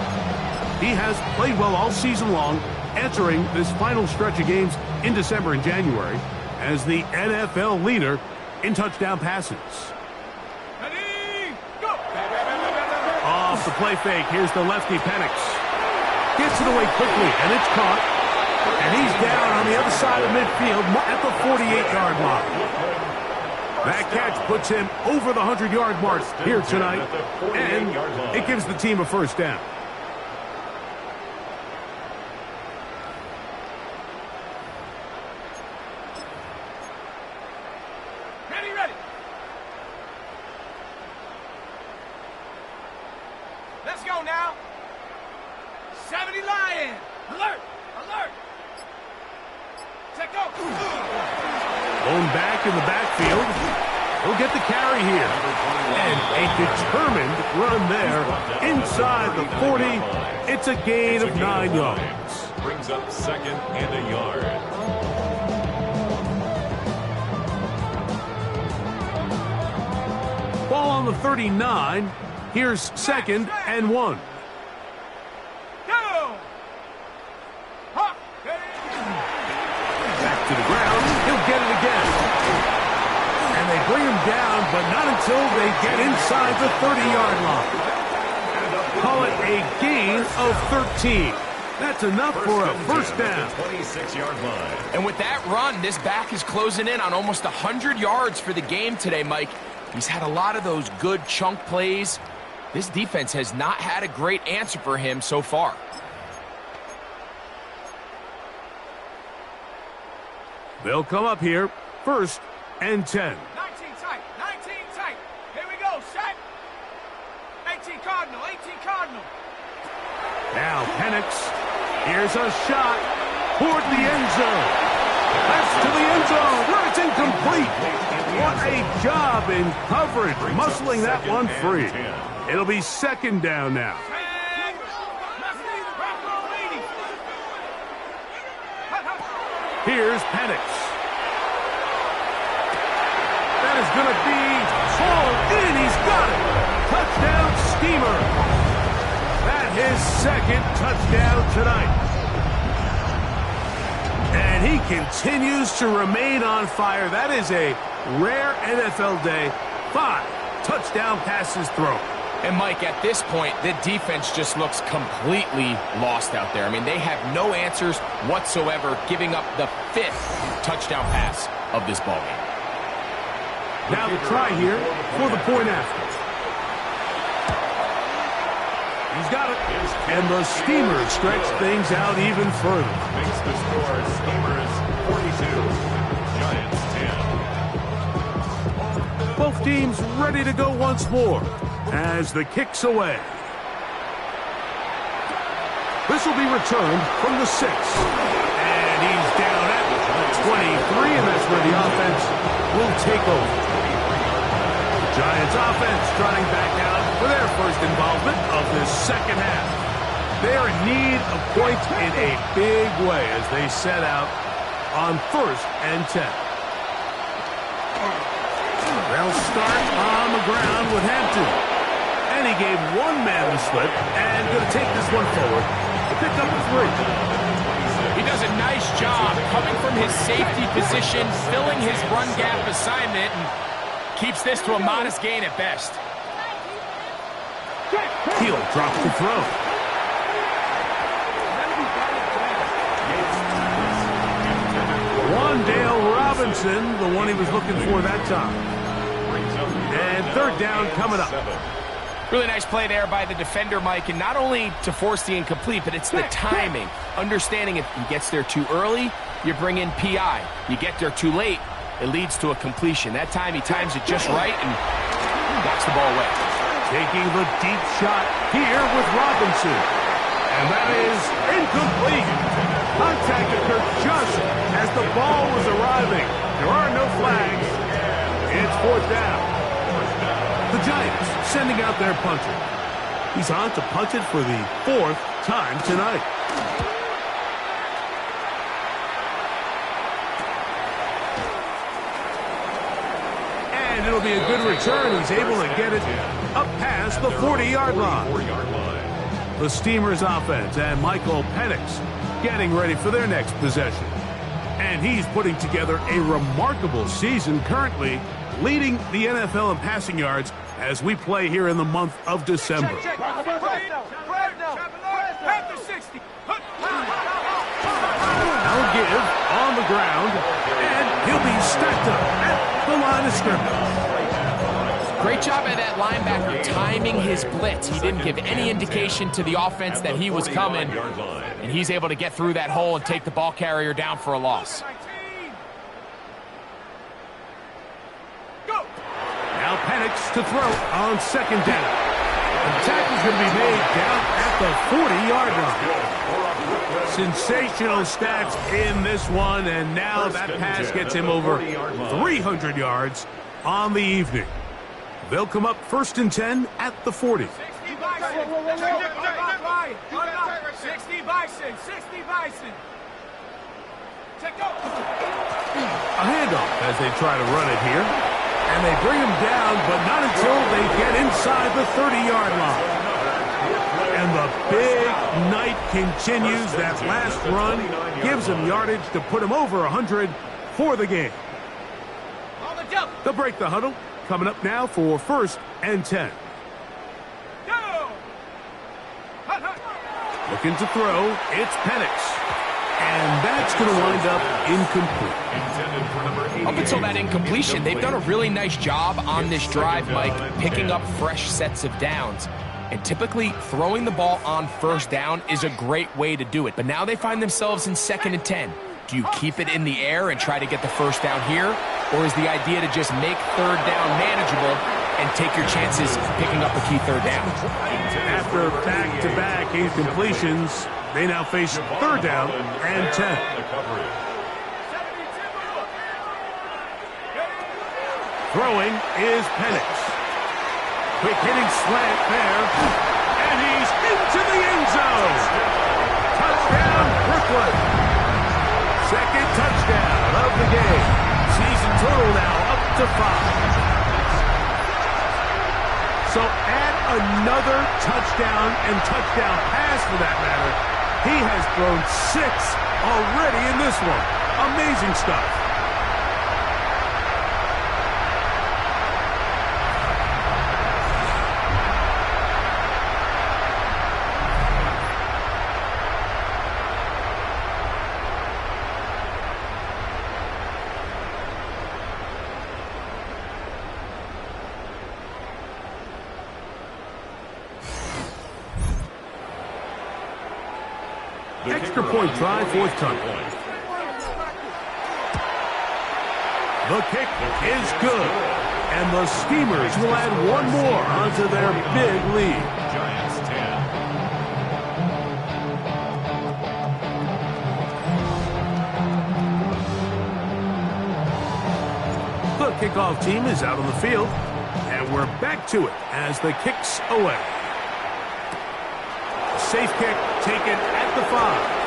He has played well all season long, entering this final stretch of games in December and January as the NFL leader in touchdown passes. Ready? Go. Off the play fake, here's the lefty Penix. Gets it away quickly, and it's caught. And he's down on the other side of midfield at the 48-yard line. That catch puts him over the 100-yard mark here tonight, and it gives the team a first down. Ready. Let's go now. 70 Lion. Alert. Check go. Blown back in the backfield. He'll get the carry here. And a determined run there inside the 40. It's a gain of 9 yards. Brings up 2nd and a yard. Ball on the 39. Here's 2nd and 1. Go. Hop. Back to the ground. He'll get it again. And they bring him down, but not until they get inside the 30-yard line. Call it a gain of 13. That's enough for a first down. 26-yard line. And with that run, this back is closing in on almost 100 yards for the game today, Mike. He's had a lot of those good chunk plays. This defense has not had a great answer for him so far. They'll come up here, 1st and 10. 19 tight. Here we go. Set. 18 Cardinal. Now Penix. Here's a shot toward the end zone. That's to the end zone where it's incomplete. What a job in coverage, muscling that one free. It'll be second down now. Here's Penix. That is going to be hauled in. He's got it. Touchdown, Steamer. That his second touchdown tonight. And he continues to remain on fire. That is a rare NFL day. 5 touchdown passes thrown. And, Mike, at this point, the defense just looks completely lost out there. I mean, they have no answers whatsoever, giving up the 5th touchdown pass of this ballgame. Now the try here for the point after. He's got it. And the Steamers stretch things out even further. Makes the score Steamers 42, Giants 10. Both teams ready to go once more as the kick's away. This will be returned from the 6. And he's down at 23, and that's where the offense will take over. The Giants offense trotting back out for their first involvement of this second half. They're in need of points in a big way as they set out on 1st and 10. They'll start on the ground with Hampton. And he gave one man the slip and going to take this one forward to pick up the 3. He does a nice job coming from his safety position, filling his run gap assignment, and keeps this to a modest gain at best. Heel drops the throw. Wandale Robinson, the one he was looking for that time. And 3rd down coming up. Really nice play there by the defender, Mike, and not only to force the incomplete, but it's the timing. Understanding if he gets there too early, you bring in PI. You get there too late, it leads to a completion. That time he times it just right and knocks the ball away. Taking the deep shot here with Robinson. And that is incomplete. Contact occurred just as the ball was arriving. There are no flags. It's 4th down. The Giants sending out their punter. He's on to punt it for the 4th time tonight. And it'll be a good return. He's able to get it up past the 40-yard line. The Steamers offense and Michael Penix getting ready for their next possession. And he's putting together a remarkable season, currently leading the NFL in passing yards as we play here in the month of December. He'll give on the ground, and he'll be stacked up at the line of scrimmage. Great job by that linebacker timing his blitz. He didn't give any indication to the offense that he was coming, and he's able to get through that hole and take the ball carrier down for a loss. Now Penix to throw on 2nd down. The tackle's going to be made down at the 40-yard line. Sensational stats in this one, and now that pass gets him over 300 yards on the evening. They'll come up 1st and 10 at the 40. 60 Bison. A handoff as they try to run it here. And they bring him down, but not until they get inside the 30-yard line. And the big night continues. That last run gives him yardage to put him over 100 for the game. They'll break the huddle. Coming up now for 1st and 10. Looking to throw. It's Penix. And that's going to wind up incomplete. Up until that incompletion, they've done a really nice job on this drive, Mike, picking up fresh sets of downs. And typically, throwing the ball on 1st down is a great way to do it. But now they find themselves in 2nd and 10. Do you keep it in the air and try to get the 1st down here? Or is the idea to just make 3rd down manageable and take your chances picking up a key 3rd down? After back-to-back incompletions, they now face 3rd down and 10. Throwing is Penix. Quick hitting slant there. And he's into the end zone. Touchdown, Brooklyn. Second touchdown of the game. Season total now up to 5. So add another touchdown and touchdown pass for that matter. He has thrown 6 already in this one. Amazing stuff. Extra point try, forthcoming. The kick is good. And the Steamers will add one more onto their big lead. Giants 10. The kickoff team is out on the field. And we're back to it as the kick's away. Safe kick taken at the 5.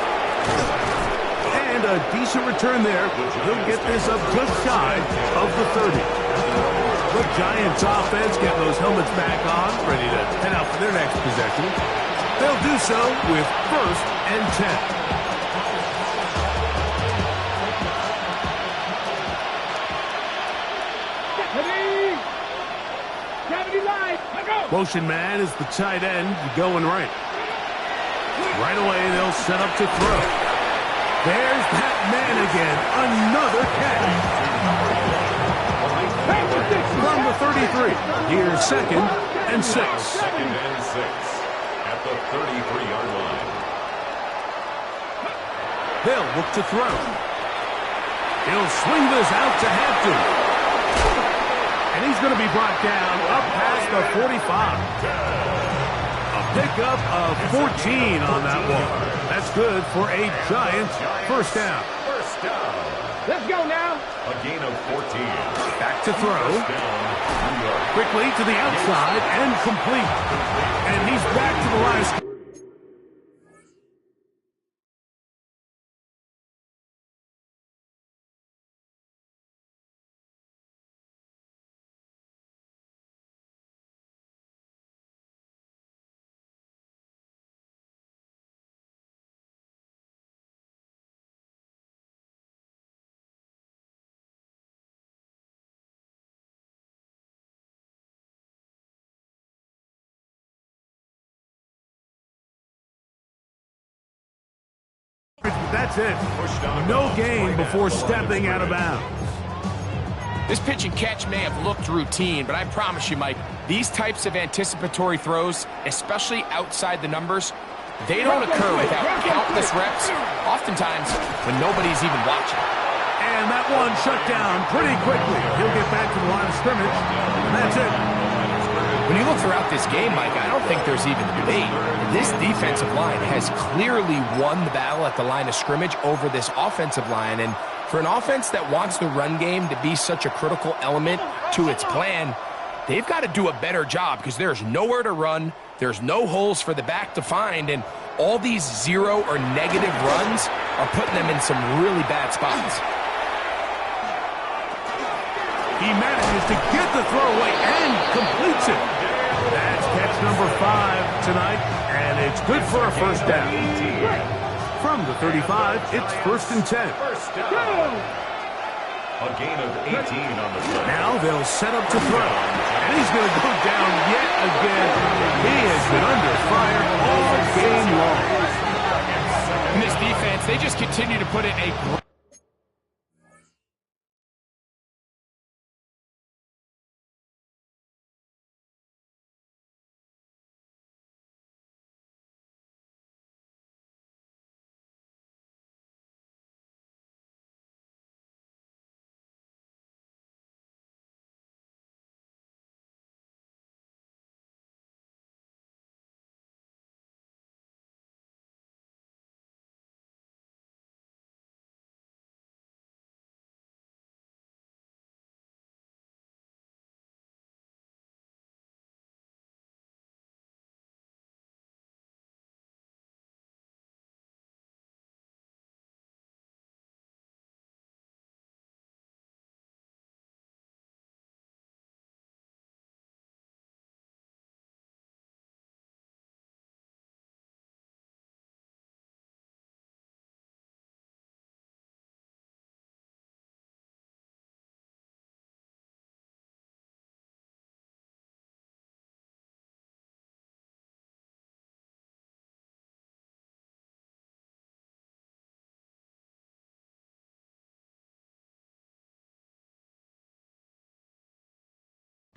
And a decent return there. He'll get this up just shy of the 30. The Giants offense getting those helmets back on, ready to head out for their next possession. They'll do so with 1st and 10. Motion man is the tight end going right. Right away, they'll set up to throw. There's that man again. Another catch. From the 33. Here's 2nd and 6. 2nd and 6 at the 33-yard line. They'll look to throw. He'll swing this out to Hampton. And he's going to be brought down up past the 45. Pickup of 14 on that one. That's good for a Giants first down. Let's go now. A gain of 14. Back to throw. Quickly to the outside and complete. And he's back to the line. That's it. No gain before stepping out of bounds. This pitch and catch may have looked routine, but I promise you, Mike, these types of anticipatory throws, especially outside the numbers, they don't occur without countless reps, oftentimes when nobody's even watching. And that one shut down pretty quickly. He'll get back to the line of scrimmage, and that's it. When you look throughout this game, Mike, I don't think there's even debate. This defensive line has clearly won the battle at the line of scrimmage over this offensive line. And for an offense that wants the run game to be such a critical element to its plan, they've got to do a better job because there's nowhere to run, there's no holes for the back to find, and all these 0 or negative runs are putting them in some really bad spots. He manages to get the throw away and completes it. That's catch number 5 tonight, and it's good for a first down. From the 35, it's 1st and 10. A gain of 18 on the play. Now they'll set up to throw, and he's going to go down yet again. He has been under fire all game long. In this defense, they just continue to put in a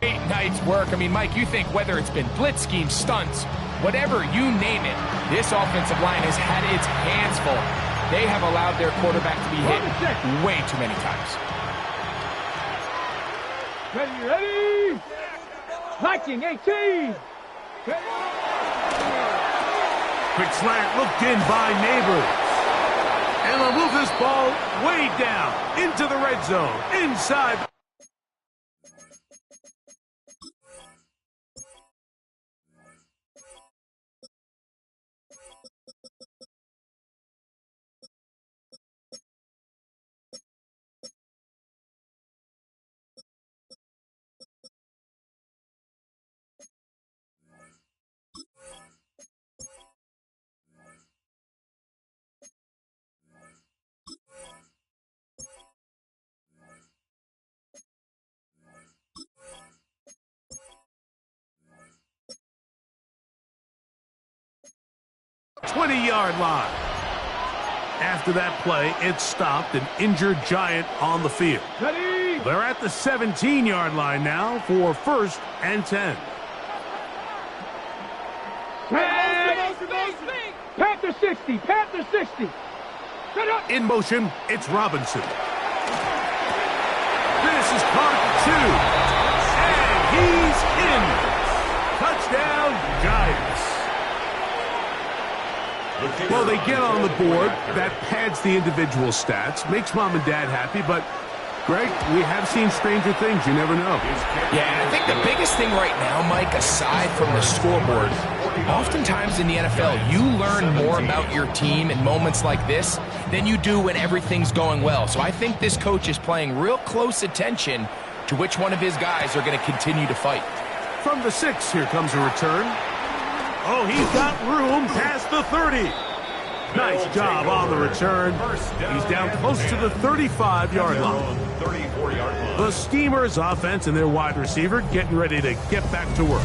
Great night's work. I mean, Mike, you think whether it's been blitz schemes, stunts, whatever, you name it, this offensive line has had its hands full. They have allowed their quarterback to be hit way too many times. Ready? Liking 18. Quick slant looked in by Neighbors. And they'll move this ball way down into the red zone, inside. Yard line. After that play, it stopped an injured Giant on the field. Ready? They're at the 17-yard line now for 1st and 10. Panther 60. Panther 60. In motion, it's Robinson. This is caught 2. And he's in. Touchdown, Giants. Well, they get on the board. That pads the individual stats, makes mom and dad happy, but Greg, we have seen stranger things. You never know. Yeah, I think the biggest thing right now, Mike, aside from the scoreboard, oftentimes in the NFL, you learn more about your team in moments like this than you do when everything's going well. So I think this coach is paying real close attention to which one of his guys are going to continue to fight. From the 6, here comes a return. Oh, he's got room past the 30. Nice job on the return. He's down close to the 35-yard line. The Steamers' offense and their wide receiver getting ready to get back to work.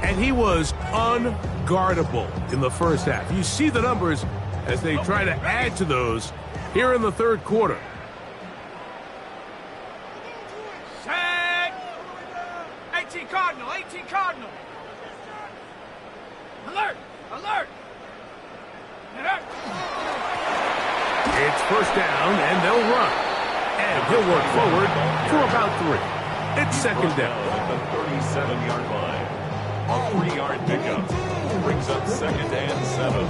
And he was unguardable in the first half. You see the numbers as they try to add to those here in the third quarter. Set. 18 Cardinal. 18 Cardinal. Alert! Alert! It's 1st down, and they'll run. And he'll work forward for about 3. It's 2nd down. At the 37-yard line. A 3-yard pickup brings up 2nd and 7.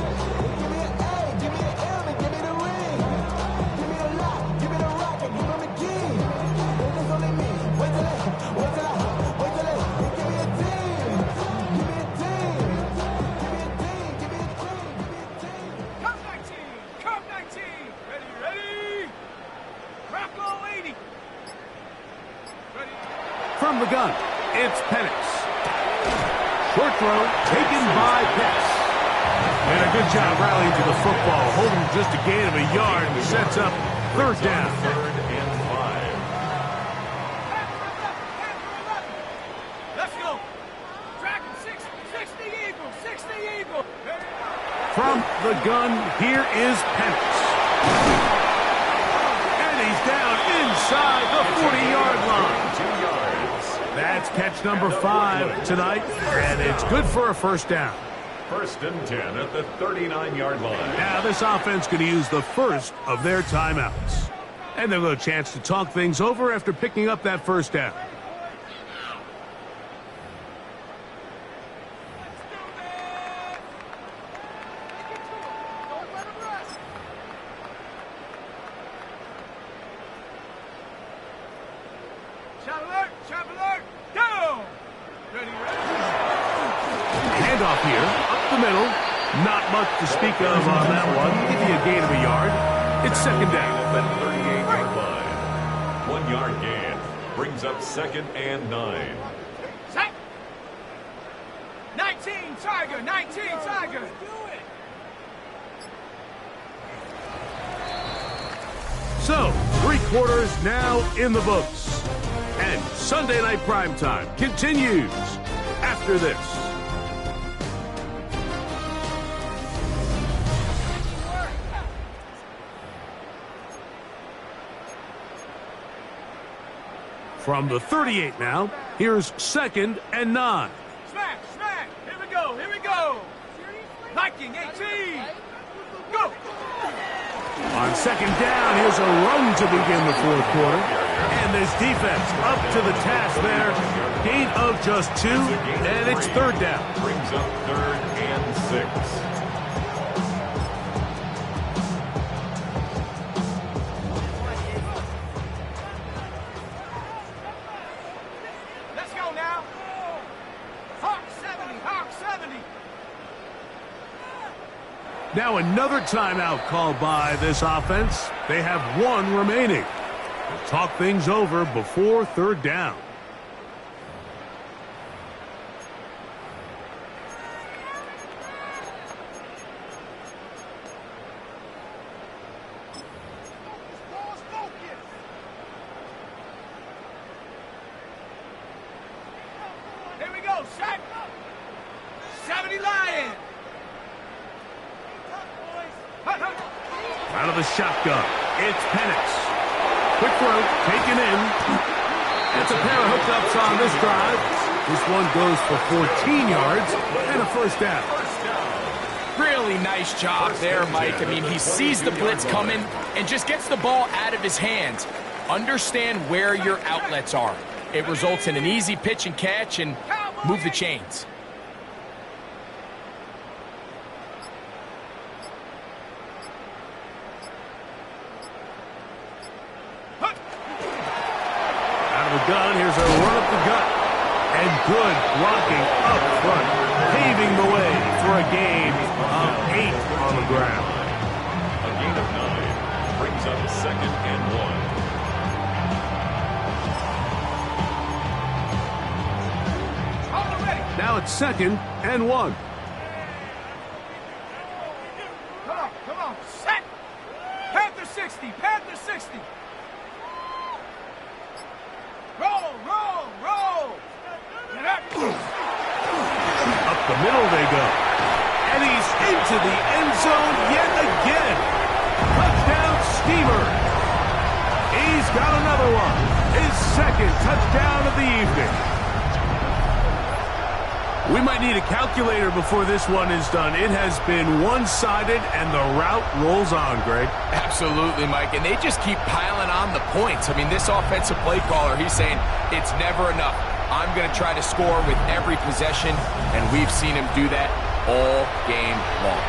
From the gun, it's Penix. Short throw taken by Penix. And a good job rallying to the football, holding just a gain of a yard and sets up 3rd down. 3rd and 5. Let's go. Dragon 60 Eagle. 60 Eagle. From the gun, here is Penix. And he's down inside the 40-yard line. 2 yards. That's catch number 5 tonight, and it's good for a 1st down. 1st and 10 at the 39-yard line. Now this offense going to use the first of their timeouts. And they'll get a chance to talk things over after picking up that 1st down. Handoff here, up the middle. Not much to speak of on that one. Give you a gain of a yard. It's 2nd down. At the 38-yard line. 1-yard gain brings up 2nd and 9. Set. 19 Tiger. 19 Tiger. So, 3 quarters now in the books. And Sunday Night Primetime continues after this. From the 38 now, here's 2nd and 9. Smack, smack. Here we go, here we go. Liking 18. Go. On 2nd down, here's a run to begin the 4th quarter. And this defense up to the task there. Gain of just 2, and it's 3rd down. Brings up 3rd and 6. Let's go now. Hawk 70, Hawk 70. Now another timeout called by this offense. They have 1 remaining. They'll talk things over before 3rd down. Here we go, Shaq. 70 Lion. Out of the shotgun, it's Penix. Quick throw, taken in. It's a pair of hookups on this drive. This one goes for 14 yards and a 1st down. Really nice job there, Mike. I mean, he sees the blitz coming and just gets the ball out of his hands. Understand where your outlets are. It results in an easy pitch and catch and move the chains. Gun. Here's a run up the gut. And good blocking up front, paving the way for a gain of 8 on the ground. A gain of 9 brings up 2nd and 1. Now it's 2nd and 1. Come on, set. Panther 60, Panther 60. Roll, roll, roll. Up the middle they go. And he's into the end zone yet again. Touchdown, Steamer. He's got another one. His 2nd touchdown of the evening. We might need a calculator before this one is done. It has been one-sided, and the route rolls on, Greg. Absolutely, Mike, and they just keep piling on the points. I mean, this offensive play caller, he's saying it's never enough. I'm going to try to score with every possession, and we've seen him do that all game long.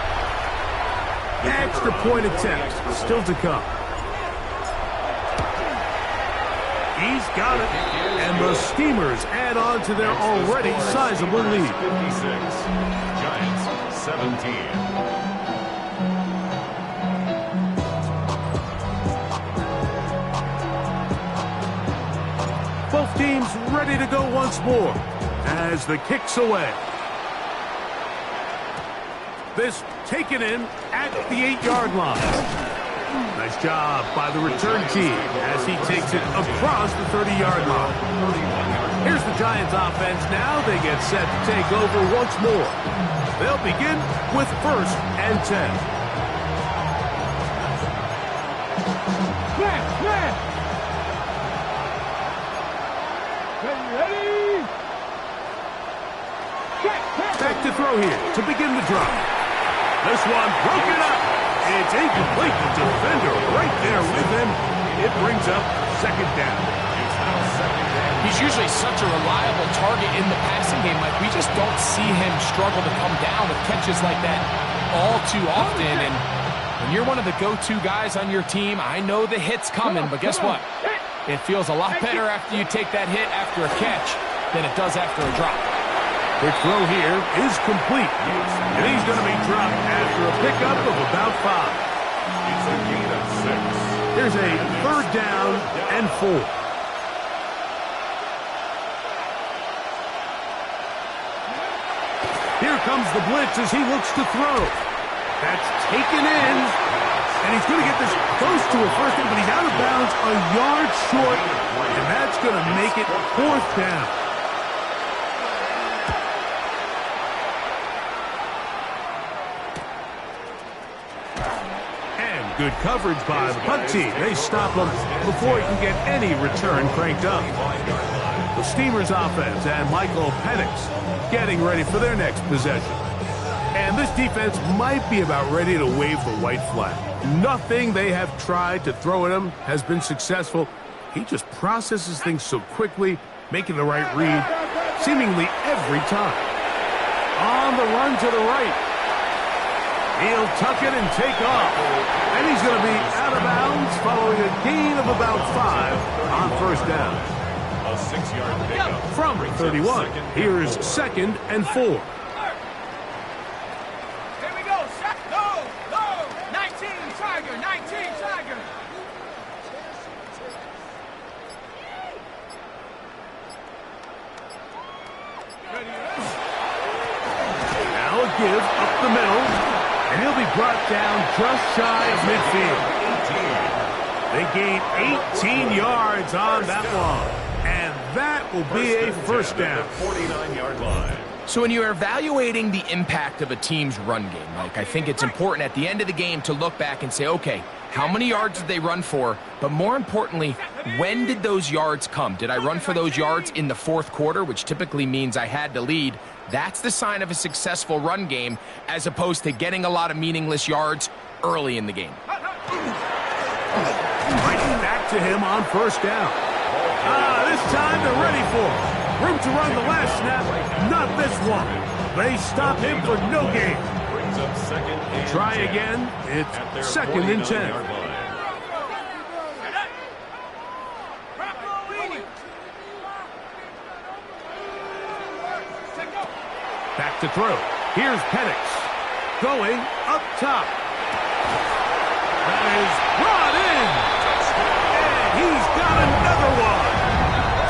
Extra point attempt still to come. He's got it, and the Steamers add on to their already sizable lead. 56, Giants 17. Both teams ready to go once more as the kick's away. This taken in at the 8-yard line. Nice job by the return team as he takes it across the 30-yard line. Here's the Giants offense now. They get set to take over once more. They'll begin with 1st and 10. Back to throw here to begin the drive. This one broken up. It's incomplete. The defender right there with him. It brings up 2nd down. He's usually such a reliable target in the passing game. Like, we just don't see him struggle to come down with catches like that all too often. And when you're one of the go-to guys on your team, I know the hit's coming, but guess what? It feels a lot better after you take that hit after a catch than it does after a drop. Quick throw here is complete. And he's going to be dropped after a pickup of about 5. It's a gain of 6. Here's a 3rd down and 4. Here comes the blitz as he looks to throw. That's taken in. And he's going to get this close to a 1st down, but he's out of bounds a yard short. And that's going to make it 4th down. Good coverage by the punt team. They stop him before he can get any return cranked up. The Steelers offense and Michael Penix getting ready for their next possession. And this defense might be about ready to wave the white flag. Nothing they have tried to throw at him has been successful. He just processes things so quickly, making the right read seemingly every time. On the run to the right. He'll tuck it and take off. And he's going to be out of bounds following a gain of about 5 on first down. A 6-yard pickup. From 31, here's 2nd and 4. Here we go. Go, go. 19, Tiger. 19, Tiger. Now a give up the middle. And he'll be brought down just shy of midfield. They gain 18 yards on that one. And that will be a first down. 49-yard line. So when you're evaluating the impact of a team's run game, Mike, I think it's important at the end of the game to look back and say, okay, how many yards did they run for? But more importantly, when did those yards come? Did I run for those yards in the fourth quarter, which typically means I had to lead? That's the sign of a successful run game, as opposed to getting a lot of meaningless yards early in the game. Right back to him on first down. This time they're ready for it. Room to run the last snap, not this one. They stop him for no gain. Brings up 2nd and Try 10. again. It's At their 2nd and 10. 49-yard line. Back to throw. Here's Penix. Going up top. That is brought in. And he's got another one.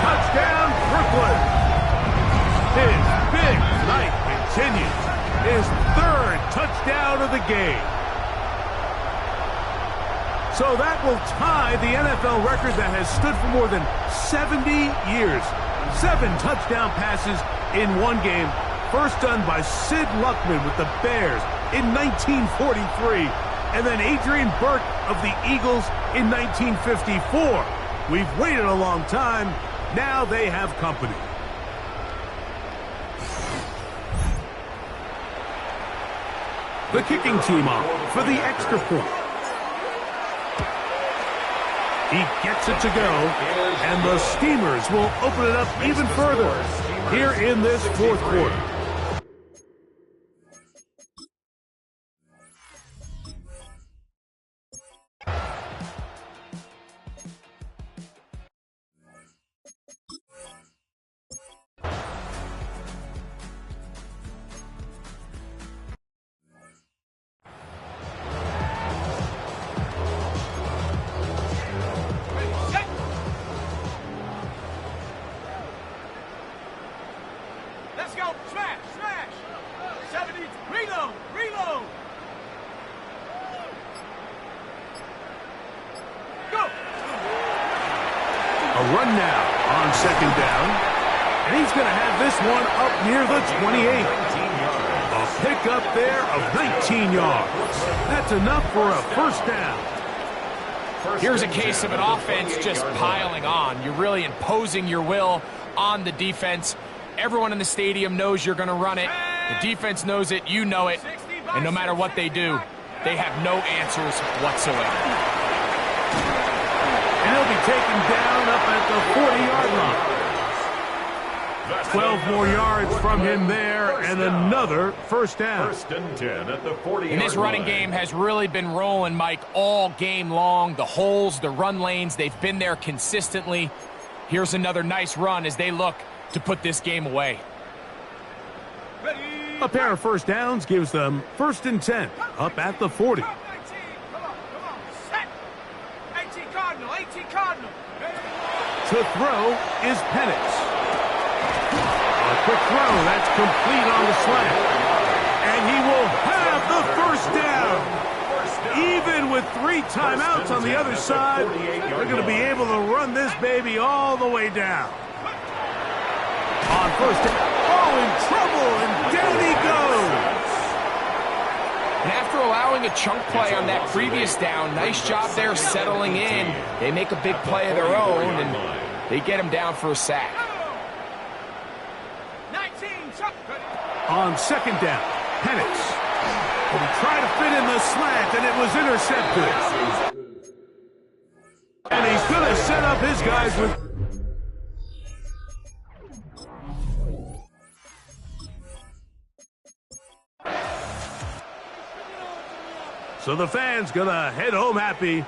Touchdown, Brooklyn. His big night continues. His 3rd touchdown of the game. So that will tie the NFL record that has stood for more than 70 years. 7 touchdown passes in one game. First done by Sid Luckman with the Bears in 1943. And then Adrian Burke of the Eagles in 1954. We've waited a long time. Now they have company. The kicking team on for the extra point. He gets it to go, and the Steelers will open it up even further here in this fourth quarter. Let's go. Smash, smash. 70. Reload, reload. Go. A run now on 2nd down. And he's going to have this one up near the 28. A pickup there of 19 yards. That's enough for a first down. Here's a case of an offense just piling on. You're really imposing your will on the defense. Everyone in the stadium knows you're going to run it. The defense knows it. You know it. And no matter what they do, they have no answers whatsoever. And he'll be taken down up at the 40-yard line. 12 more yards from him there, and another first down. 1st and 10 at the 40-yard line. And this running game has really been rolling, Mike, all game long. The holes, the run lanes, they've been there consistently. Here's another nice run as they look to put this game away. A pair of first downs gives them 1st and 10 up at the 40. 19. Come on. Set. 18 Cardinal, 18 Cardinal. To throw is Penix. A quick throw, that's complete on the slant. And he will have the first down. Even with 3 timeouts on the other side, they're going to be able to run this baby all the way down. On first down, in trouble, and down he goes. And after allowing allowing a chunk play on that previous down. Nice job there settling in. They make a big play of their own, and they get him down for a sack. 19, On second down, Penix. And he tried to fit in the slant, and it was intercepted. And he's going to set up his guys with... So the fans going to head home happy.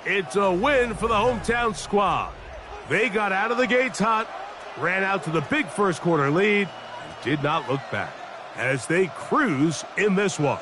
It's a win for the hometown squad. They got out of the gates hot, ran out to the big first quarter lead, and did not look back as they cruise in this one.